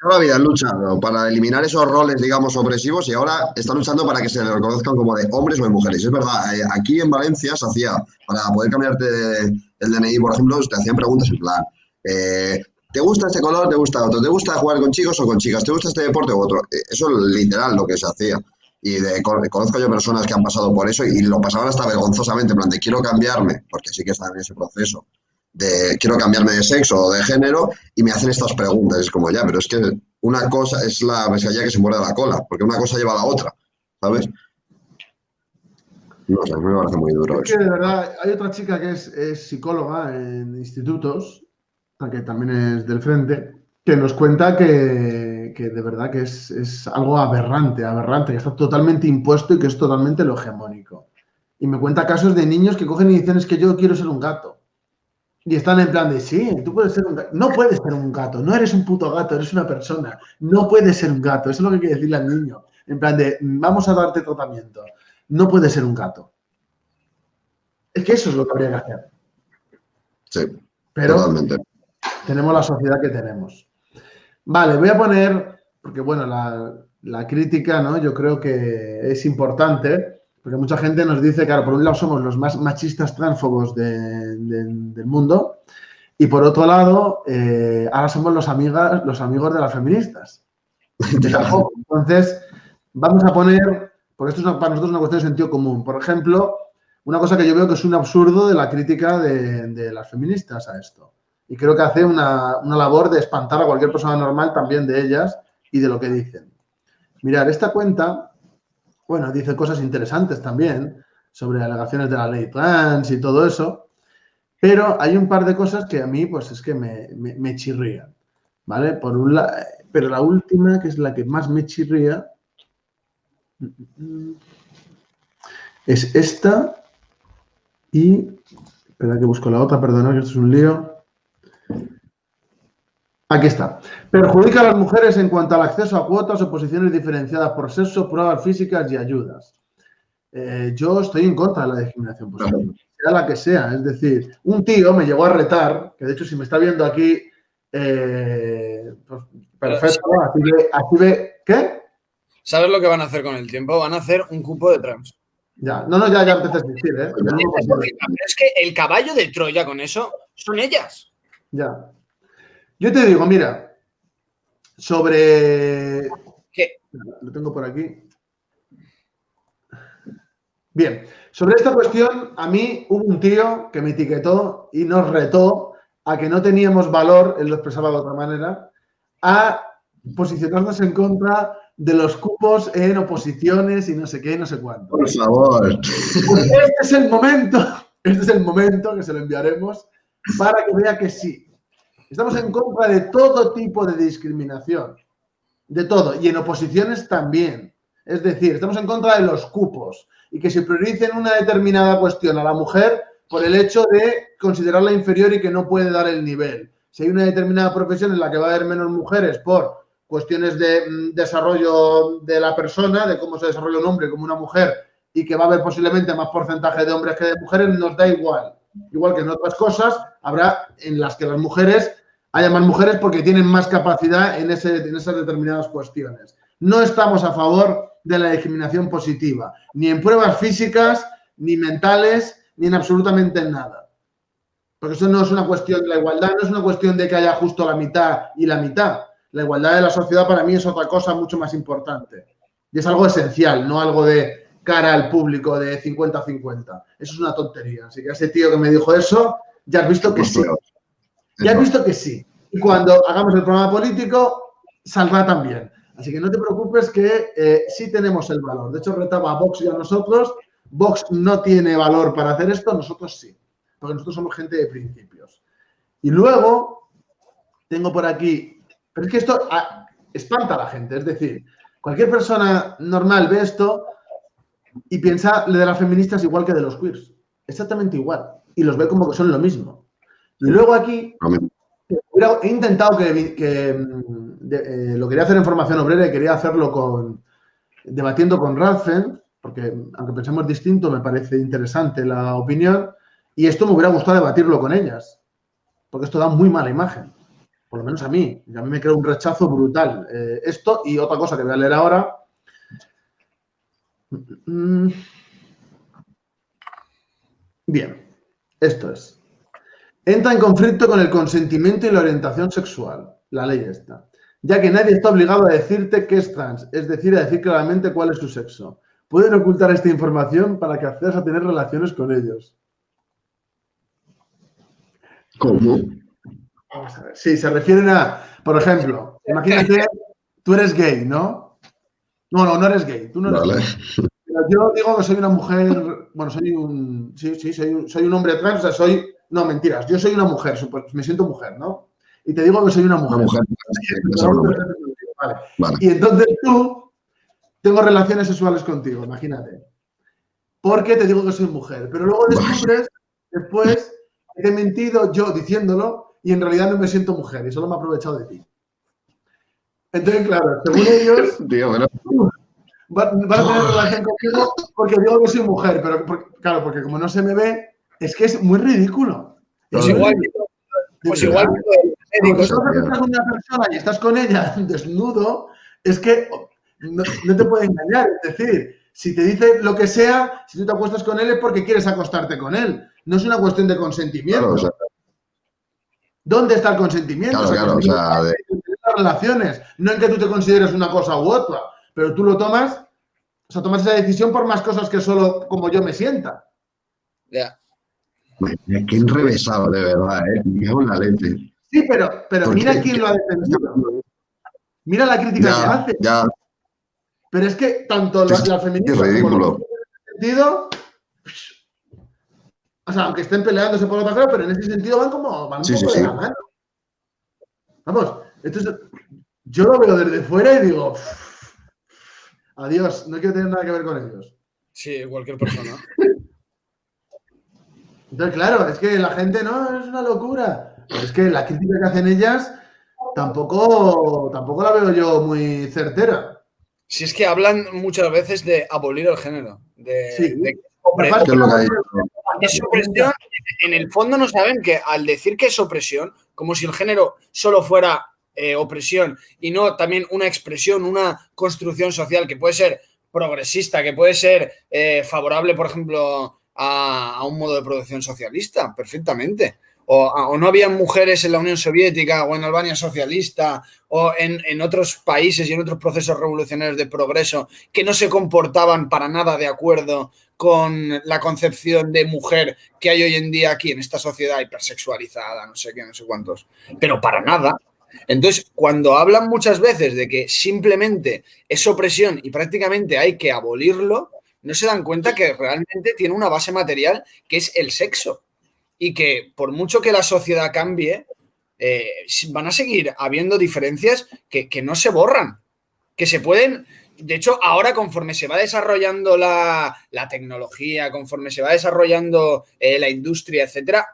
S3: Toda la vida han luchado para eliminar esos roles, digamos, opresivos y ahora están luchando para que se les reconozcan como de hombres o de mujeres. Es verdad, aquí en Valencia se hacía, para poder cambiarte el DNI, por ejemplo, te hacían preguntas en plan, ¿te gusta este color? ¿Te gusta otro? ¿Te gusta jugar con chicos o con chicas? ¿Te gusta este deporte u otro? Eso es literal lo que se hacía. Y conozco yo personas que han pasado por eso y lo pasaban hasta vergonzosamente, en plan de quiero cambiarme, porque sí que están en ese proceso, de quiero cambiarme de sexo o de género y me hacen estas preguntas. Es como, ya, pero es que una cosa es la mesalla que se muerde la cola, porque una cosa lleva a la otra, ¿sabes? No sé, me parece muy duro
S2: Es
S3: eso.
S2: que de verdad, hay otra chica que es psicóloga en institutos, que también es del Frente, que nos cuenta que de verdad que es algo aberrante, que está totalmente impuesto y que es totalmente lo hegemónico. Y me cuenta casos de niños que cogen y dicen es que yo quiero ser un gato. Y están en plan de, sí, tú puedes ser un gato. No puedes ser un gato, no eres un puto gato, eres una persona. No puedes ser un gato, eso es lo que quiere decirle al niño. En plan de, vamos a darte tratamiento. No puedes ser un gato. Es que eso es lo que habría que hacer.
S3: Sí,
S2: Pero
S3: totalmente.
S2: tenemos la sociedad que tenemos. Vale, voy a poner, porque bueno, la crítica, ¿no? Yo creo que es importante, porque mucha gente nos dice, claro, por un lado somos los más machistas transfobos del mundo, y por otro lado, ahora somos los amigos de las feministas. Entonces, vamos a poner, porque esto es para nosotros una cuestión de sentido común. Por ejemplo, una cosa que yo veo que es un absurdo de la crítica de las feministas a esto. Y creo que hace una labor de espantar a cualquier persona normal también de ellas y de lo que dicen. Mirad, esta cuenta, bueno, dice cosas interesantes también sobre alegaciones de la ley trans y todo eso, pero hay un par de cosas que a mí, pues es que me chirrían, ¿vale? Pero la última, que es la que más me chirría, es esta y... Espera que busco la otra, perdona, que esto es un lío. Aquí está. Perjudica a las mujeres en cuanto al acceso a cuotas o posiciones diferenciadas por sexo, pruebas físicas y ayudas. Yo estoy en contra de la discriminación positiva, sea la que sea. Es decir, un tío me llegó a retar, que de hecho si me está viendo aquí, pues, perfecto, así ve, ¿qué?
S5: ¿Sabes lo que van a hacer con el tiempo? Van a hacer un cupo de trans.
S2: Ya, no, ya empecé a decir, ¿eh?
S6: Pero es que el caballo de Troya con eso son ellas.
S2: Ya. Yo te digo, mira, sobre...
S6: ¿Qué?
S2: Lo tengo por aquí. Bien, sobre esta cuestión, a mí hubo un tío que me etiquetó y nos retó a que no teníamos valor, él lo expresaba de otra manera, a posicionarnos en contra de los cupos en oposiciones y no sé qué, no sé cuánto.
S3: Por favor.
S2: Pues este es el momento que se lo enviaremos para que vea que sí. Estamos en contra de todo tipo de discriminación, de todo, y en oposiciones también. Es decir, estamos en contra de los cupos y que se prioricen una determinada cuestión a la mujer por el hecho de considerarla inferior y que no puede dar el nivel. Si hay una determinada profesión en la que va a haber menos mujeres por cuestiones de desarrollo de la persona, de cómo se desarrolla un hombre como una mujer, y que va a haber posiblemente más porcentaje de hombres que de mujeres, nos da igual. Igual que en otras cosas, habrá en las que las mujeres haya más mujeres porque tienen más capacidad en esas determinadas cuestiones. No estamos a favor de la discriminación positiva, ni en pruebas físicas, ni mentales, ni en absolutamente nada. Porque eso no es una cuestión de la igualdad, no es una cuestión de que haya justo la mitad y la mitad. La igualdad de la sociedad para mí es otra cosa mucho más importante. Y es algo esencial, no algo de cara al público de 50-50. Eso es una tontería. Así que ese tío que me dijo eso, ya has visto que sí. Ya has visto que sí. Y cuando hagamos el programa político, saldrá también. Así que no te preocupes que sí tenemos el valor. De hecho, retaba a Vox y a nosotros. Vox no tiene valor para hacer esto, nosotros sí. Porque nosotros somos gente de principios. Y luego, tengo por aquí... Pero es que esto espanta a la gente. Es decir, cualquier persona normal ve esto y piensa de las feministas igual que de los queers. Exactamente igual. Y los ve como que son lo mismo. Y luego aquí... He intentado lo quería hacer en formación obrera y quería hacerlo debatiendo con Radfen, porque aunque pensemos distinto, me parece interesante la opinión, y esto me hubiera gustado debatirlo con ellas, porque esto da muy mala imagen, por lo menos a mí. Y a mí me crea un rechazo brutal. Esto y otra cosa que voy a leer ahora. Bien, esto es. Entra en conflicto con el consentimiento y la orientación sexual, la ley esta. ya que nadie está obligado a decirte que es trans, es decir, a decir claramente cuál es su sexo. Pueden ocultar esta información para que accedas a tener relaciones con ellos.
S3: ¿Cómo?
S2: Vamos a ver. Sí, se refieren a, por ejemplo, imagínate, tú eres gay, ¿no? No eres gay, tú no eres
S3: Vale.
S2: gay. Pero yo digo que soy una mujer, bueno, soy un hombre trans, o sea, no, mentiras, yo soy una mujer, me siento mujer, ¿no? Y te digo que soy una mujer.
S3: Una mujer.
S2: Vale.
S3: Vale.
S2: Y entonces tú, tengo relaciones sexuales contigo, imagínate. Porque te digo que soy mujer. Pero luego descubres, después, que te he mentido yo diciéndolo y en realidad no me siento mujer y solo me he aprovechado de ti. Entonces, claro, según ellos,
S3: Tío, bueno.
S2: van a tener relación conmigo porque digo que soy mujer. Pero, claro, porque como no se me ve, es que es muy ridículo.
S6: Pues
S2: Es
S6: igual,
S2: muy
S6: pues
S2: ridículo.
S6: igual que los
S2: Cuando
S6: médicos.
S2: tú estás con una persona y estás con ella desnudo, es que no te puede engañar. Es decir, si te dice lo que sea, si tú te acuestas con él es porque quieres acostarte con él. No es una cuestión de consentimiento.
S3: Claro, o sea,
S2: ¿Dónde está el consentimiento?
S3: claro, o sea,
S2: en las relaciones, no en que tú te consideres una cosa u otra, pero tú lo tomas, o sea, tomas esa decisión por más cosas que solo como yo me sienta.
S6: Ya.
S3: qué enrevesado, de verdad, me hago en la leche.
S2: Sí, pero
S3: ¿Por
S2: mira
S3: qué?
S2: quién lo ha defendido. Mira la crítica que hace.
S3: Ya,
S2: Pero es que tanto las feministas
S3: es
S2: como
S3: ridículo.
S2: los en ese sentido, o sea, aunque estén peleándose por otra cosa, pero en ese sentido van un
S3: Sí,
S2: poco
S3: sí,
S2: de
S3: sí.
S2: la mano. Vamos, entonces yo lo veo desde fuera y digo, adiós, no quiero tener nada que ver con ellos.
S6: Sí, cualquier persona.
S2: Entonces, claro, es que la gente no, es una locura. Pero es que la crítica que hacen ellas tampoco la veo yo muy certera.
S6: Si es que hablan muchas veces de abolir el género,
S2: Sí.
S6: de
S2: Me parece
S3: ¿Qué es lo que ha dicho?
S6: es opresión. En el fondo no saben que al decir que es opresión, como si el género solo fuera opresión y no también una expresión, una construcción social que puede ser progresista, que puede ser favorable, por ejemplo, a un modo de producción socialista, perfectamente. O no había mujeres en la Unión Soviética o en Albania socialista o en otros países y en otros procesos revolucionarios de progreso que no se comportaban para nada de acuerdo con la concepción de mujer que hay hoy en día aquí en esta sociedad hipersexualizada, no sé qué, no sé cuántos, pero para nada. Entonces, cuando hablan muchas veces de que simplemente es opresión y prácticamente hay que abolirlo, no se dan cuenta que realmente tiene una base material que es el sexo. Y que por mucho que la sociedad cambie, van a seguir habiendo diferencias que no se borran, que se pueden. De hecho, ahora conforme se va desarrollando la tecnología, conforme se va desarrollando la industria, etcétera,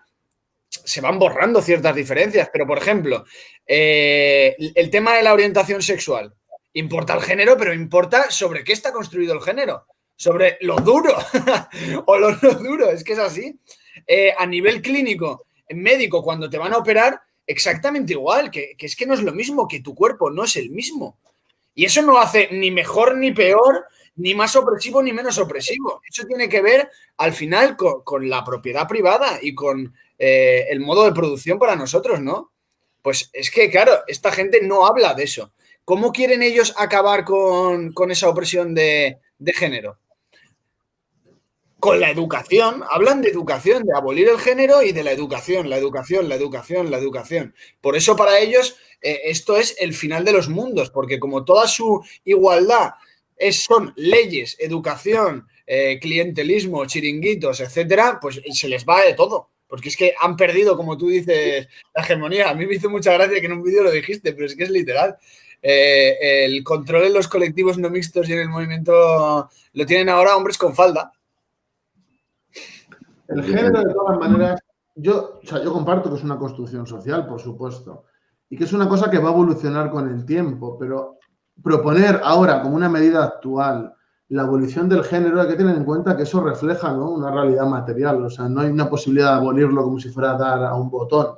S6: se van borrando ciertas diferencias. Pero, por ejemplo, el tema de la orientación sexual. Importa el género, pero importa sobre qué está construido el género. Sobre lo duro o lo no duro. Es que es así. A nivel clínico, médico, cuando te van a operar, exactamente igual, que es que no es lo mismo, que tu cuerpo no es el mismo. Y eso no hace ni mejor ni peor, ni más opresivo ni menos opresivo. Eso tiene que ver, al final, con la propiedad privada y con el modo de producción para nosotros, ¿no? Pues es que, claro, esta gente no habla de eso. ¿Cómo quieren ellos acabar con esa opresión de género? Con la educación, hablan de educación, de abolir el género y de la educación, la educación, la educación, la educación. Por eso para ellos esto es el final de los mundos, porque como toda su igualdad son leyes, educación, clientelismo, chiringuitos, etcétera, pues se les va de todo. Porque es que han perdido, como tú dices, la hegemonía. A mí me hizo mucha gracia que en un vídeo lo dijiste, pero es que es literal. El control en los colectivos no mixtos y en el movimiento lo tienen ahora hombres con falda.
S2: El género, de todas maneras, yo comparto que es una construcción social, por supuesto, y que es una cosa que va a evolucionar con el tiempo, pero proponer ahora como una medida actual la abolición del género, hay que tener en cuenta que eso refleja, ¿no?, una realidad material, o sea, no hay una posibilidad de abolirlo como si fuera a dar a un botón.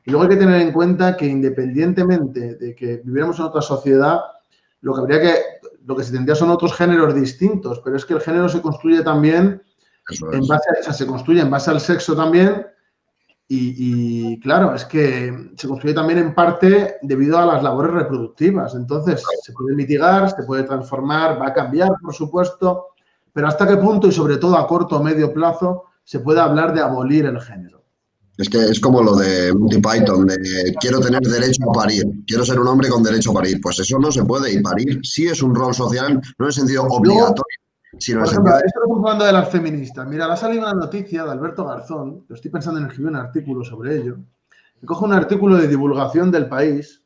S2: Y luego hay que tener en cuenta que independientemente de que viviéramos en otra sociedad, lo que se tendría son otros géneros distintos, pero es que el género se construye también se construye en base al sexo también Y claro, es que se construye también en parte debido a las labores reproductivas. Entonces, se puede mitigar, se puede transformar, va a cambiar, por supuesto, pero ¿hasta qué punto y sobre todo a corto o medio plazo se puede hablar de abolir el género?
S3: Es que es como lo de Monty Python, de quiero tener derecho a parir, quiero ser un hombre con derecho a parir. Pues eso no se puede, y parir sí es un rol social, no en el sentido obligatorio, sino en
S2: Por
S3: el
S2: ejemplo,
S3: sentido de...
S2: esto que estamos hablando de las feministas. Mira, va a salir una noticia de Alberto Garzón, que estoy pensando en escribir un artículo sobre ello. Que coge un artículo de divulgación del País.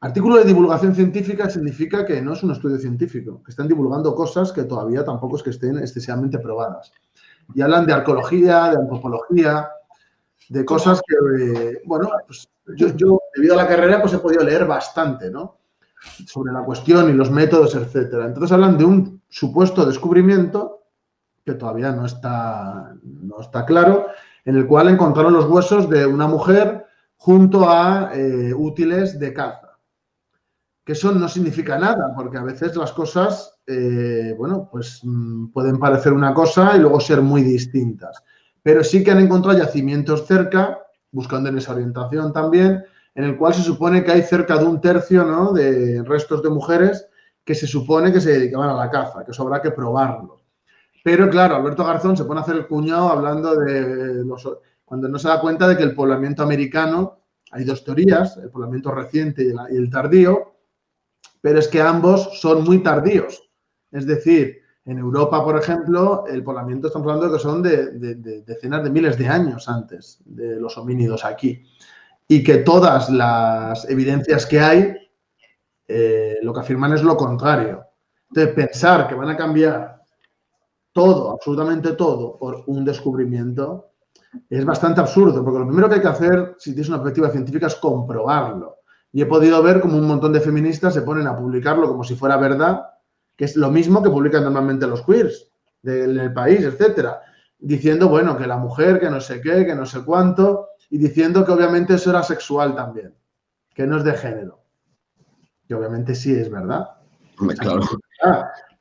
S2: Artículo de divulgación científica significa que no es un estudio científico, que están divulgando cosas que todavía tampoco es que estén excesivamente probadas. Y hablan de arqueología, de antropología, de cosas que, bueno, pues yo debido a la carrera pues he podido leer bastante, ¿no? Sobre la cuestión y los métodos, etcétera. Entonces hablan de un supuesto descubrimiento que todavía no está claro, en el cual encontraron los huesos de una mujer junto a útiles de caza. Que eso no significa nada, porque a veces las cosas, bueno, pues pueden parecer una cosa y luego ser muy distintas. Pero sí que han encontrado yacimientos cerca, buscando en esa orientación también, en el cual se supone que hay cerca de 1/3, ¿no?, de restos de mujeres que se supone que se dedicaban a la caza, que eso habrá que probarlo. Pero claro, Alberto Garzón se pone a hacer el cuñado hablando de cuando no se da cuenta de que el poblamiento americano, hay dos teorías, el poblamiento reciente y el tardío, pero es que ambos son muy tardíos. Es decir, en Europa, por ejemplo, el poblamiento estamos hablando de que son de decenas de miles de años antes de los homínidos aquí. Y que todas las evidencias que hay lo que afirman es lo contrario. Entonces, pensar que van a cambiar todo, absolutamente todo, por un descubrimiento es bastante absurdo, porque lo primero que hay que hacer, si tienes una perspectiva científica, es comprobarlo. Y he podido ver como un montón de feministas se ponen a publicarlo como si fuera verdad, que es lo mismo que publican normalmente los queers del país, etcétera, diciendo, bueno, que la mujer, que no sé qué, que no sé cuánto, y diciendo que obviamente eso era sexual también, que no es de género. Que obviamente sí es verdad.
S3: Claro.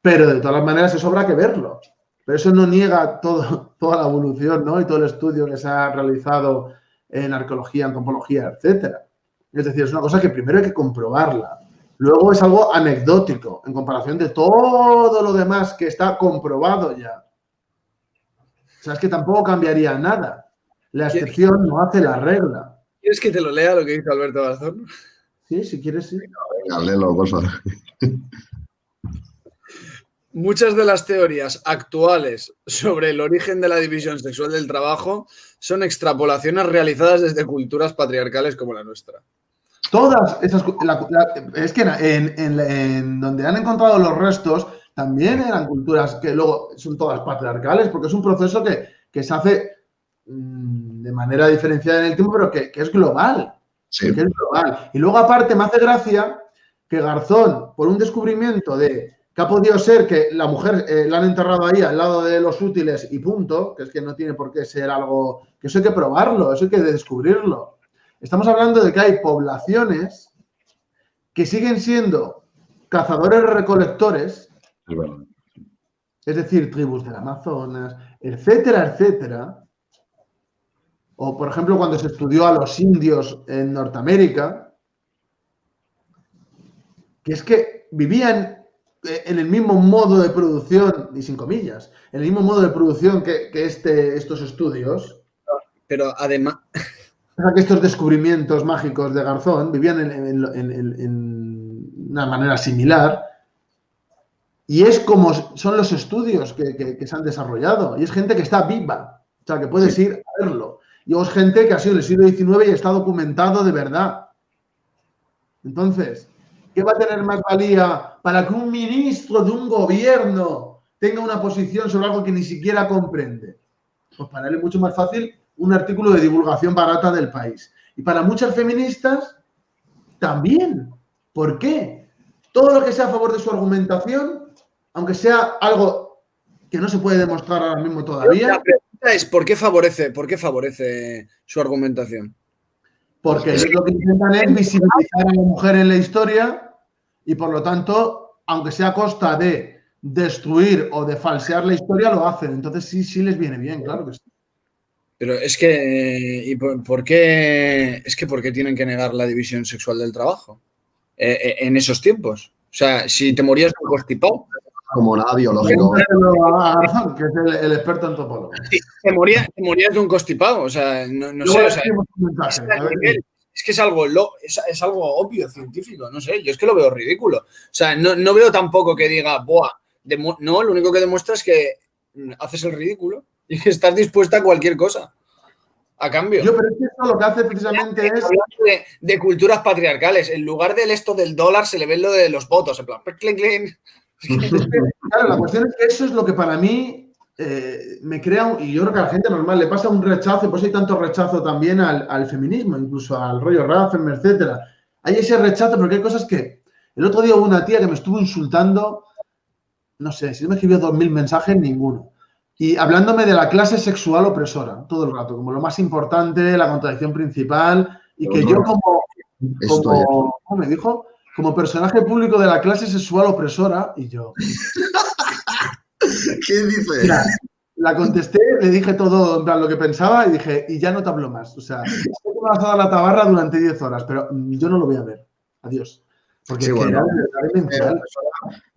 S2: Pero de todas las maneras eso habrá que verlo. Pero eso no niega toda la evolución, ¿no?, y todo el estudio que se ha realizado en arqueología, antropología, etcétera. Es decir, es una cosa que primero hay que comprobarla. Luego es algo anecdótico en comparación de todo lo demás que está comprobado ya. O sea, es que tampoco cambiaría nada. La excepción no hace la regla.
S6: ¿Quieres que te lo lea lo que dice Alberto Garzón?
S2: Sí, si quieres, sí.
S3: Venga, léelo, por favor.
S6: Muchas de las teorías actuales sobre el origen de la división sexual del trabajo son extrapolaciones realizadas desde culturas patriarcales como la nuestra.
S2: Todas esas... es que en donde han encontrado los restos también eran culturas que luego son todas patriarcales, porque es un proceso que se hace de manera diferenciada en el tiempo, pero que es global.
S3: Sí.
S2: Que es global. Y luego, aparte, me hace gracia que Garzón, por un descubrimiento de que ha podido ser que la mujer la han enterrado ahí al lado de los útiles y punto, que es que no tiene por qué ser algo... que eso hay que probarlo, eso hay que descubrirlo. Estamos hablando de que hay poblaciones que siguen siendo cazadores-recolectores, es decir, tribus del Amazonas, etcétera, etcétera. O, por ejemplo, cuando se estudió a los indios en Norteamérica, que es que vivían en el mismo modo de producción, y sin comillas, en el mismo modo de producción que estos estudios.
S6: Pero además...
S2: O sea, que estos descubrimientos mágicos de Garzón vivían en una manera similar. Y es como son los estudios que se han desarrollado. Y es gente que está viva. O sea, que puedes ir a verlo. Y es gente que ha sido en el siglo XIX y está documentado de verdad. Entonces, ¿qué va a tener más valía para que un ministro de un gobierno tenga una posición sobre algo que ni siquiera comprende? Pues para él es mucho más fácil un artículo de divulgación barata del País. Y para muchas feministas, también. ¿Por qué? Todo lo que sea a favor de su argumentación, aunque sea algo que no se puede demostrar ahora mismo todavía.
S6: La pregunta es, ¿por qué favorece su argumentación?
S2: Porque ellos lo que intentan es visibilizar a la mujer en la historia y, por lo tanto, aunque sea a costa de destruir o de falsear la historia, lo hacen. Entonces, sí les viene bien, claro que sí.
S5: Pero es que, ¿y por qué? Es que ¿por qué tienen que negar la división sexual del trabajo en esos tiempos? O sea, si te morías de un constipado.
S3: Como nada biológico.
S2: A Garzón, que es el experto antropólogo.
S5: Sí, te morías de un constipado. O sea, no sé. O sea, es que es algo obvio, científico. No sé, yo es que lo veo ridículo. O sea, no veo tampoco que diga, ¡buah! No, lo único que demuestra es que haces el ridículo y que estás dispuesta a cualquier cosa a cambio.
S2: Pero es que eso lo que hace precisamente es...
S5: Hablando de culturas patriarcales, en lugar del esto del dólar se le ve lo de los votos, en plan, clink, clink.
S2: Claro, la cuestión es que eso es lo que para mí me crea, y yo creo que a la gente normal le pasa un rechazo, y por eso hay tanto rechazo también al feminismo, incluso al rollo Raffermer, etcétera. Hay ese rechazo porque hay cosas que... El otro día hubo una tía que me estuvo insultando, no sé, si no me escribió 2000 mensajes, ninguno. Y hablándome de la clase sexual opresora, todo el rato, como lo más importante, la contradicción principal, y que yo ¿cómo me dijo? Como personaje público de la clase sexual opresora, y yo...
S3: ¿Qué dice?
S2: Mira, la contesté, le dije todo en plan lo que pensaba y dije, y ya no te hablo más. O sea, sé que me vas a dar la tabarra durante 10 horas, pero yo no lo voy a ver. Adiós. Porque
S3: sí, bueno,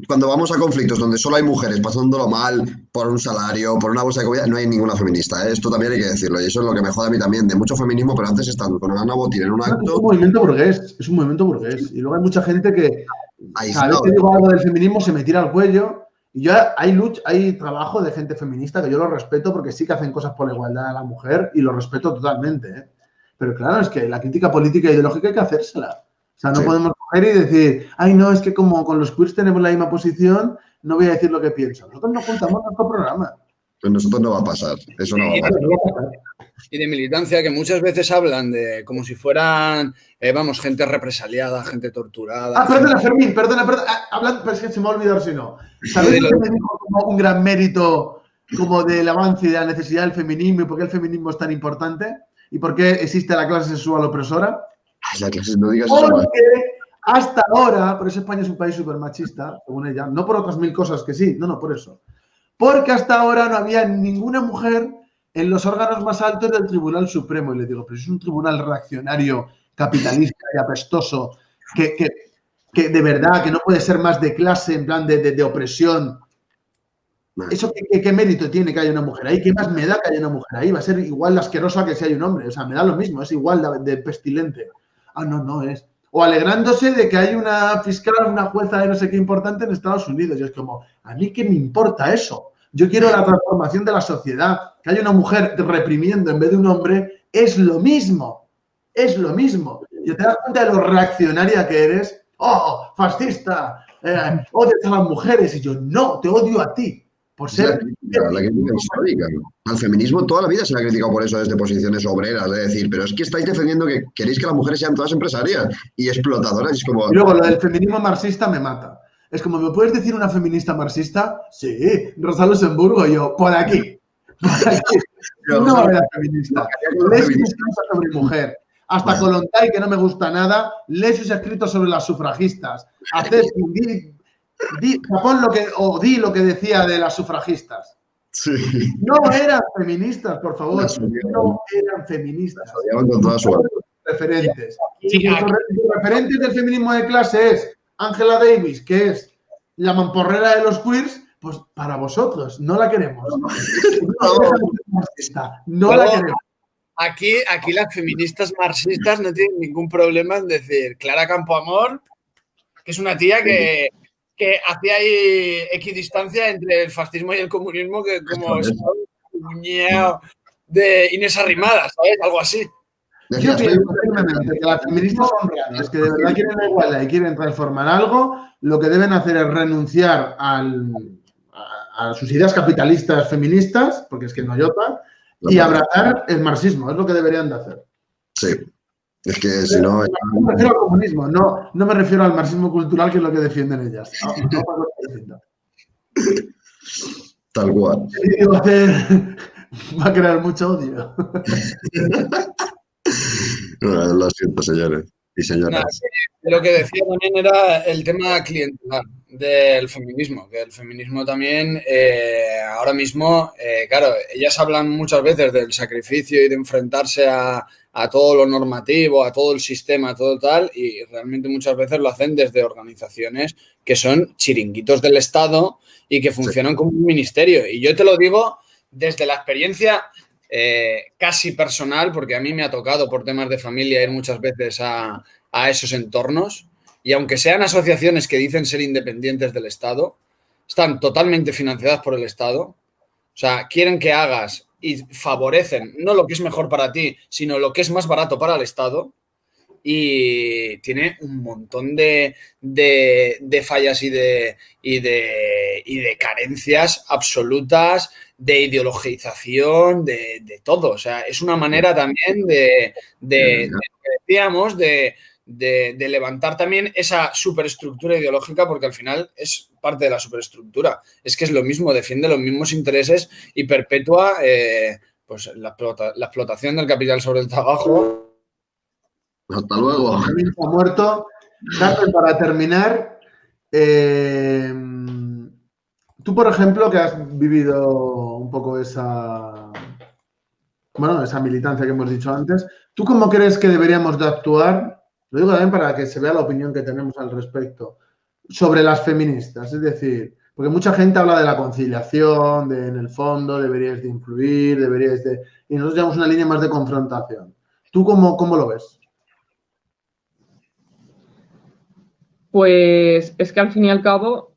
S3: cuando vamos a conflictos donde solo hay mujeres pasándolo mal por un salario, por una bolsa de comida, no hay ninguna feminista, ¿eh? Esto también hay que decirlo. Y eso es lo que me jode a mí también, de mucho feminismo, pero antes estando con Ana Botín en un acto...
S2: Es un movimiento burgués, es un movimiento burgués. Y luego hay mucha gente que cada vez que digo algo del feminismo se me tira al cuello. Y yo hay trabajo de gente feminista que yo lo respeto porque sí que hacen cosas por la igualdad de la mujer y lo respeto totalmente, ¿eh? Pero claro, es que la crítica política e ideológica hay que hacérsela. O sea, no podemos coger y decir, ay, no, es que como con los queers tenemos la misma posición, no voy a decir lo que pienso. Nosotros nos juntamos nuestro programa.
S3: Pues nosotros no va a pasar, eso no va a pasar.
S5: Y de militancia, que muchas veces hablan de como si fueran, gente represaliada, gente torturada.
S2: Perdona, Fermín, perdona. Pero es que se me ha olvidado si no. ¿Sabes lo que me dijo como un gran mérito como del avance y de la necesidad del feminismo y por qué el feminismo es tan importante? ¿Y por qué existe la clase sexual opresora?
S3: No digas eso.
S2: Porque hasta ahora, por eso España es un país súper machista, según ella, no por otras 1000 cosas que sí, no, por eso. Porque hasta ahora no había ninguna mujer en los órganos más altos del Tribunal Supremo. Y le digo, pero es un tribunal reaccionario, capitalista y apestoso, que de verdad, que no puede ser más de clase, en plan de opresión. ¿Eso qué mérito tiene que haya una mujer ahí? ¿Qué más me da que haya una mujer ahí? Va a ser igual de asquerosa que si hay un hombre. O sea, me da lo mismo, es igual de pestilente. No es. O alegrándose de que hay una fiscal, una jueza de no sé qué importante en Estados Unidos. Y es como, ¿a mí qué me importa eso? Yo quiero la transformación de la sociedad. Que haya una mujer reprimiendo en vez de un hombre es lo mismo. Es lo mismo. Y te das cuenta de lo reaccionaria que eres. ¡Oh, fascista! Odias a las mujeres. Y yo, no, te odio a ti. Por ser...
S3: La crítica histórica. Al feminismo toda la vida se le ha criticado por eso desde posiciones obreras, es decir, pero es que estáis defendiendo que queréis que las mujeres sean todas empresarias y explotadoras. Es como...
S2: Y luego lo del feminismo marxista me mata. Es como, ¿me puedes decir una feminista marxista? Sí, Rosa Luxemburgo. Y yo, por aquí. No era feminista. Lees sus escritos sobre mujer. Hasta Kollontai, que no me gusta nada, lee sus escritos sobre las sufragistas. Di lo que decía de las sufragistas.
S3: Sí.
S2: No eran feministas, por favor. No eran feministas.
S3: Con toda su
S2: referentes. Si vuestros referentes del feminismo de clase es Angela Davis, que es la mamporrera de los queers, pues para vosotros, no la queremos. No la queremos.
S5: Aquí las feministas marxistas no tienen ningún problema en decir Clara Campoamor, que es una tía que hacía ahí equidistancia entre el fascismo y el comunismo, que como es un muñeco de Inés Arrimadas, ¿sabes? Algo así.
S2: Yo pienso firmemente que las feministas son reales, que de verdad quieren la igualdad y quieren transformar algo, lo que deben hacer es renunciar a sus ideas capitalistas feministas, porque es que no hay otra, y abrazar el marxismo, es lo que deberían de hacer.
S3: Sí, es que si no...
S2: No me refiero al comunismo, no me refiero al marxismo cultural, que es lo que defienden ellas.
S3: Tal cual.
S2: Va a crear mucho odio.
S3: Lo siento, señores y señoras.
S5: Lo que decía también era el tema clientelar, del feminismo, que el feminismo también ahora mismo, claro, ellas hablan muchas veces del sacrificio y de enfrentarse a todo lo normativo, a todo el sistema, a todo tal, y realmente muchas veces lo hacen desde organizaciones que son chiringuitos del Estado y que funcionan como un ministerio. Y yo te lo digo desde la experiencia casi personal, porque a mí me ha tocado por temas de familia ir muchas veces a esos entornos. Y aunque sean asociaciones que dicen ser independientes del Estado, están totalmente financiadas por el Estado. O sea, quieren que hagas y favorecen no lo que es mejor para ti, sino lo que es más barato para el Estado. Y tiene un montón de fallas y de carencias absolutas, de ideologización, de todo. O sea, es una manera también de lo que decíamos, de levantar también esa superestructura ideológica, porque al final es parte de la superestructura. Es que es lo mismo, defiende los mismos intereses y perpetúa pues la explotación del capital sobre el trabajo.
S3: Hasta luego.
S2: Ha muerto. Carmen, para terminar, tú, por ejemplo, que has vivido un poco esa militancia que hemos dicho antes, ¿tú cómo crees que deberíamos de actuar? Lo digo también para que se vea la opinión que tenemos al respecto sobre las feministas. Es decir, porque mucha gente habla de la conciliación, de en el fondo deberíais de influir, y nosotros llevamos una línea más de confrontación. ¿Tú cómo lo ves?
S4: Pues es que al fin y al cabo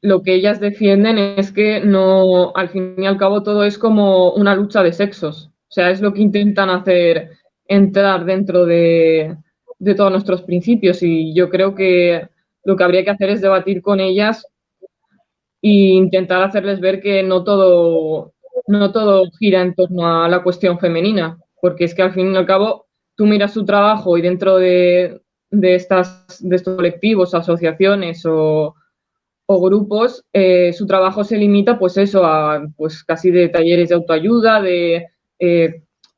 S4: lo que ellas defienden es que no, al fin y al cabo todo es como una lucha de sexos. O sea, es lo que intentan hacer entrar dentro de todos nuestros principios, y yo creo que lo que habría que hacer es debatir con ellas e intentar hacerles ver que no todo gira en torno a la cuestión femenina, porque es que al fin y al cabo tú miras su trabajo y dentro de estos colectivos, asociaciones o grupos, su trabajo se limita pues eso, a pues casi de talleres de autoayuda, de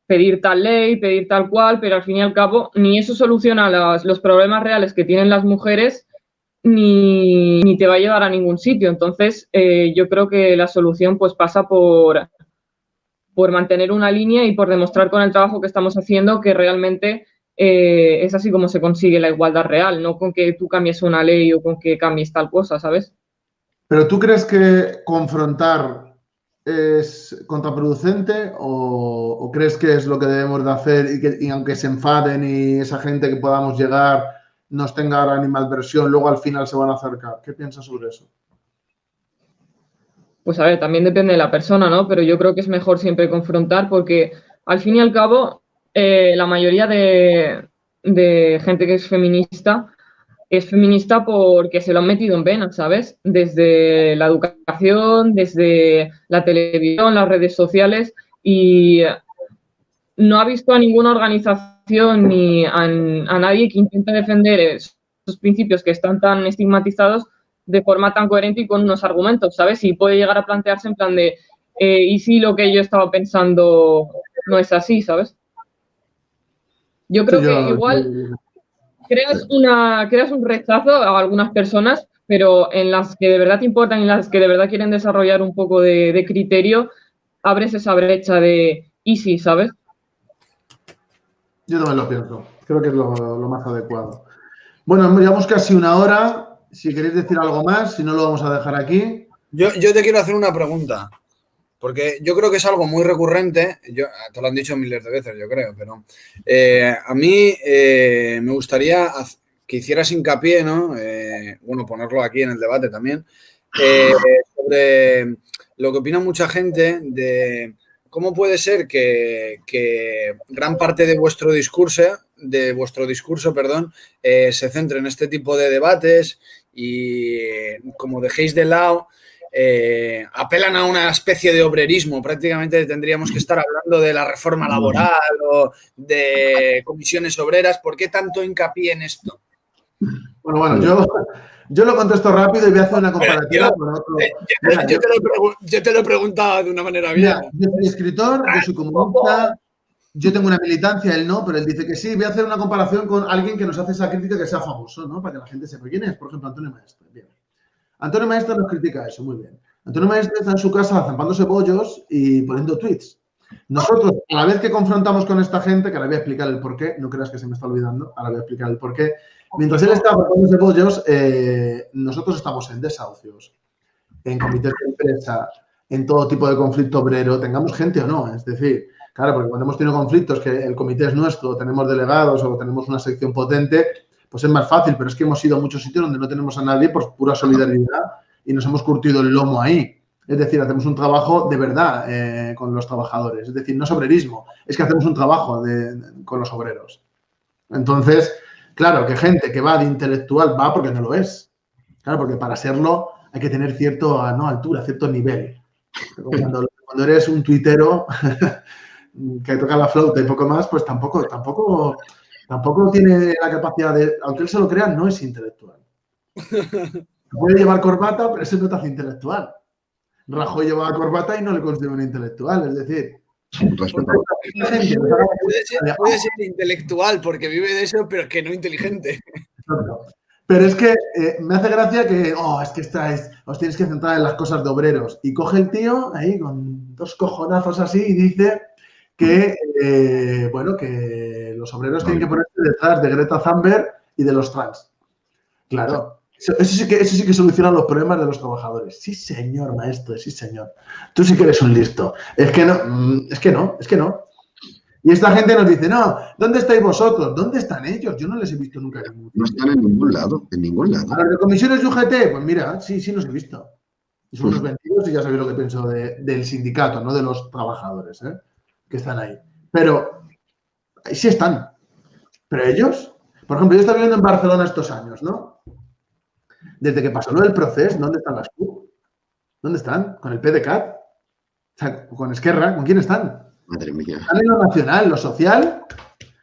S4: pedir tal ley, pedir tal cual, pero al fin y al cabo ni eso soluciona los problemas reales que tienen las mujeres, ni te va a llevar a ningún sitio. Entonces, yo creo que la solución pues pasa por mantener una línea y por demostrar con el trabajo que estamos haciendo que realmente es así como se consigue la igualdad real, no con que tú cambies una ley o con que cambies tal cosa, ¿sabes?
S2: ¿Pero tú crees que confrontar es contraproducente o crees que es lo que debemos de hacer y aunque se enfaden y esa gente que podamos llegar nos tenga animadversión, luego al final se van a acercar? ¿Qué piensas sobre eso?
S4: Pues a ver, también depende de la persona, ¿no? Pero yo creo que es mejor siempre confrontar porque al fin y al cabo la mayoría de gente que es feminista porque se lo han metido en venas, ¿sabes? Desde la educación, desde la televisión, las redes sociales, y no ha visto a ninguna organización ni a nadie que intente defender esos principios que están tan estigmatizados de forma tan coherente y con unos argumentos, ¿sabes? Y puede llegar a plantearse en plan de ¿y si lo que yo estaba pensando no es así, ¿sabes? Yo creo que igual creas un rechazo a algunas personas, pero en las que de verdad te importan y en las que de verdad quieren desarrollar un poco de criterio, abres esa brecha de easy, ¿sabes?
S2: Yo también lo pienso. Creo que es lo más adecuado. Bueno, llevamos casi una hora. Si queréis decir algo más, si no lo vamos a dejar aquí.
S5: Yo te quiero hacer una pregunta, porque yo creo que es algo muy recurrente. Te lo han dicho miles de veces, yo creo, pero a mí me gustaría que hicieras hincapié, ¿no? Bueno, ponerlo aquí en el debate también, sobre lo que opina mucha gente de cómo puede ser que gran parte de vuestro discurso, se centre en este tipo de debates y como dejéis de lado, apelan a una especie de obrerismo. Prácticamente tendríamos que estar hablando de la reforma laboral o de comisiones obreras. ¿Por qué tanto hincapié en esto?
S2: Bueno, yo lo contesto rápido y voy a hacer una comparativa con otro.
S5: Yo te lo he preguntado de una manera bien.
S2: Yo soy escritor, yo soy comunista, yo tengo una militancia, él no, pero él dice que sí. Voy a hacer una comparación con alguien que nos hace esa crítica que sea famoso, ¿no? Para que la gente sepa quién es. Por ejemplo, Antonio Maestre. Bien. Antonio Maestre nos critica eso, muy bien. Antonio Maestre está en su casa zampándose bollos y poniendo tweets. Nosotros, a la vez que confrontamos con esta gente, que ahora voy a explicar el porqué, no creas que se me está olvidando, ahora voy a explicar el porqué. Mientras él está zampándose bollos, nosotros estamos en desahucios, en comités de empresa, en todo tipo de conflicto obrero, tengamos gente o no. Es decir, claro, porque cuando hemos tenido conflictos, que el comité es nuestro, tenemos delegados o tenemos una sección potente, pues es más fácil, pero es que hemos ido a muchos sitios donde no tenemos a nadie por pura solidaridad y nos hemos curtido el lomo ahí. Es decir, hacemos un trabajo de verdad con los trabajadores. Es decir, no es obrerismo, es que hacemos un trabajo con los obreros. Entonces, claro, que gente que va de intelectual va porque no lo es. Claro, porque para serlo hay que tener cierta altura, cierto nivel. Cuando eres un tuitero que toca la flauta y poco más, pues tampoco tiene la capacidad de, aunque él se lo crea, no es intelectual. Puede llevar corbata, pero eso no te hace intelectual. Rajoy llevaba corbata y no le considero un intelectual, es decir...
S6: Puede ser intelectual porque vive de eso, pero que no inteligente.
S2: Pero es que me hace gracia que, es que os tienes que centrar en las cosas de obreros. Y coge el tío ahí con 2 cojonazos así y dice que, que los obreros tienen que ponerse detrás de Greta Thunberg y de los trans. Claro, eso sí que soluciona los problemas de los trabajadores. Sí, señor maestro, sí, señor. Tú sí que eres un listo. Es que no. Y esta gente nos dice, no, ¿dónde estáis vosotros? ¿Dónde están ellos? Yo no les he visto nunca.
S3: No están en ningún lado, A
S2: los de comisiones UGT, pues mira, sí los he visto. Y son unos vendidos y ya sabéis lo que pienso del sindicato, no de los trabajadores, que están ahí. Pero ahí sí están. Pero ellos, por ejemplo, yo he estado viviendo en Barcelona estos años, ¿no? Desde que pasó lo del proceso, ¿dónde están las CUP? ¿Dónde están? ¿Con el PDeCAT? O sea, ¿con Esquerra? ¿Con quién están?
S3: Madre mía.
S2: Están en lo nacional, lo social,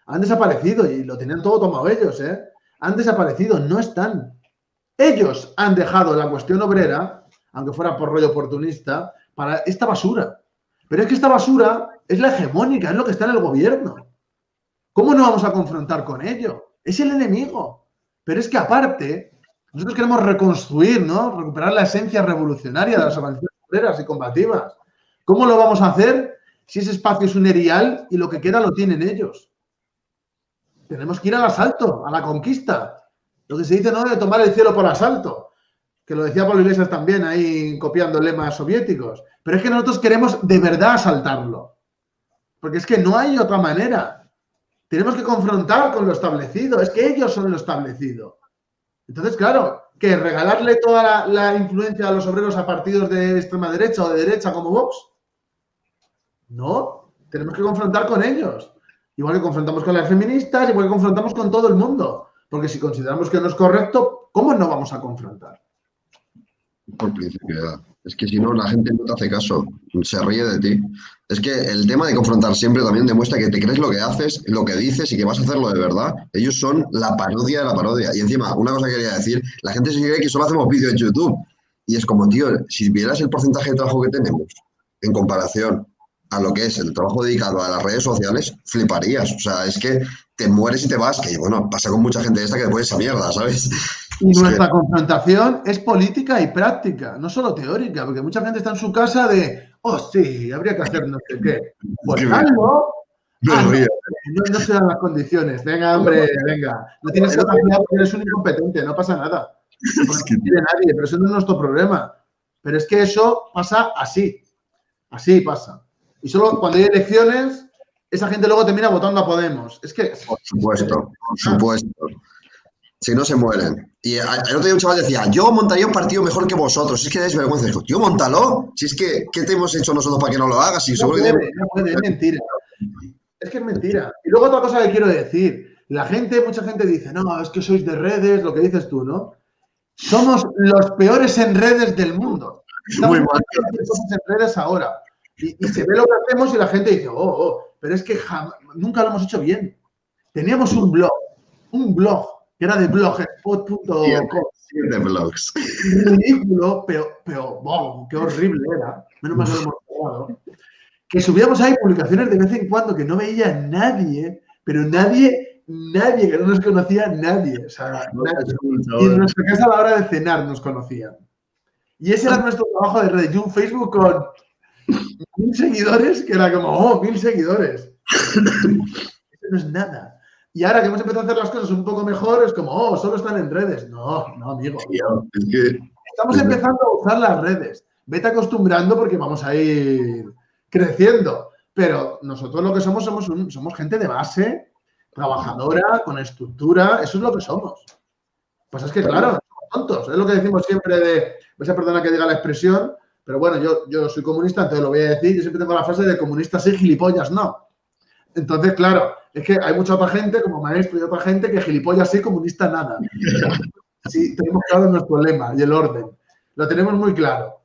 S2: han desaparecido y lo tenían todo tomado ellos, Han desaparecido, no están. Ellos han dejado la cuestión obrera, aunque fuera por rollo oportunista, para esta basura. Pero es que esta basura es la hegemónica, es lo que está en el gobierno. ¿Cómo no vamos a confrontar con ello? Es el enemigo. Pero es que aparte, nosotros queremos reconstruir, ¿no? Recuperar la esencia revolucionaria de las organizaciones obreras y combativas. ¿Cómo lo vamos a hacer si ese espacio es un erial y lo que queda lo tienen ellos? Tenemos que ir al asalto, a la conquista. Lo que se dice, ¿no?, de tomar el cielo por asalto. Que lo decía Pablo Iglesias también, ahí copiando lemas soviéticos. Pero es que nosotros queremos de verdad asaltarlo. Porque es que no hay otra manera. Tenemos que confrontar con lo establecido. Es que ellos son lo establecido. Entonces, claro, que regalarle toda la influencia a los obreros a partidos de extrema derecha o de derecha como Vox. No, tenemos que confrontar con ellos. Igual que confrontamos con las feministas, igual que confrontamos con todo el mundo. Porque si consideramos que no es correcto, ¿cómo no vamos a confrontar?
S3: Por principiedad. Es que si no, la gente no te hace caso, se ríe de ti. Es que el tema de confrontar siempre también demuestra que te crees lo que haces, lo que dices y que vas a hacerlo de verdad. Ellos son la parodia de la parodia. Y encima, una cosa que quería decir, la gente se cree que solo hacemos vídeos en YouTube. Y es como, tío, si vieras el porcentaje de trabajo que tenemos en comparación a lo que es el trabajo dedicado a las redes sociales, fliparías. O sea, es que te mueres y te vas, que bueno, pasa con mucha gente esta que después esa mierda, ¿sabes?
S2: Y nuestra confrontación es política y práctica, no solo teórica, porque mucha gente está en su casa de, sí, habría que hacer no sé qué. Pues hazlo. No se dan las condiciones. Venga, hombre, venga. No tienes capacidad porque eres un incompetente, no pasa nada. No tiene nadie, pero eso no es nuestro problema. Pero es que eso pasa así. Así pasa. Y solo cuando hay elecciones, esa gente luego termina votando a Podemos. Es que...
S3: Por supuesto. Si no se mueren. Y el otro día un chaval decía, yo montaría un partido mejor que vosotros. Es que dais vergüenza. Digo, tío, móntalo. Si es que, ¿qué te hemos hecho nosotros para que no lo hagas? Si
S2: no puede, es mentira. Es que es mentira. Y luego otra cosa que quiero decir. Mucha gente dice, no, es que sois de redes, lo que dices tú, ¿no? Somos los peores en redes del mundo. Estamos en redes ahora. Y se ve lo que hacemos y la gente dice, pero es que nunca lo hemos hecho bien. Teníamos un blog, que era de blogspot.com.
S3: De blogs.
S2: Ridículo, pero qué horrible era. Menos mal que lo hemos jugado. Que subíamos ahí publicaciones de vez en cuando que no veía nadie, pero nadie que no nos conocía, nadie. O sea, nadie. Y en nuestra casa a la hora de cenar nos conocían. Y ese era nuestro trabajo de redes. Y un Facebook con 1000 seguidores, que era como, oh, 1000 seguidores. Eso no es nada. Y ahora que hemos empezado a hacer las cosas un poco mejor, es como, oh, solo están en redes. No, amigo.
S3: Es que
S2: Estamos empezando a usar las redes. Vete acostumbrando porque vamos a ir creciendo. Pero nosotros lo que somos gente de base, trabajadora, con estructura. Eso es lo que somos. Pues es que, claro, somos tontos. Es lo que decimos siempre de, perdona que diga la expresión, pero bueno, yo soy comunista, entonces lo voy a decir. Yo siempre tengo la frase de comunista sí, gilipollas no. Entonces, claro, es que hay mucha otra gente, como maestro y otra gente, que gilipollas sí, comunista nada. Sí, tenemos claro nuestro lema y el orden. Lo tenemos muy claro.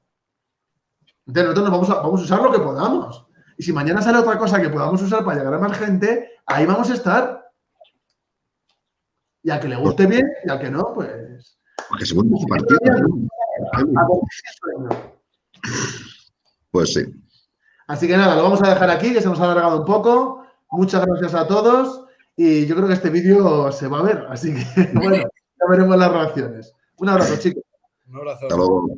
S2: Entonces, nosotros vamos a usar lo que podamos. Y si mañana sale otra cosa que podamos usar para llegar a más gente, ahí vamos a estar. Y al que le guste bien y al que no, pues...
S3: Porque se vuelve un partido. Pues sí.
S2: Así que nada, lo vamos a dejar aquí, que se nos ha alargado un poco. Muchas gracias a todos. Y yo creo que este vídeo se va a ver. Así que, bueno, ya veremos las reacciones. Un abrazo, chicos.
S5: Un abrazo.
S3: Hasta luego.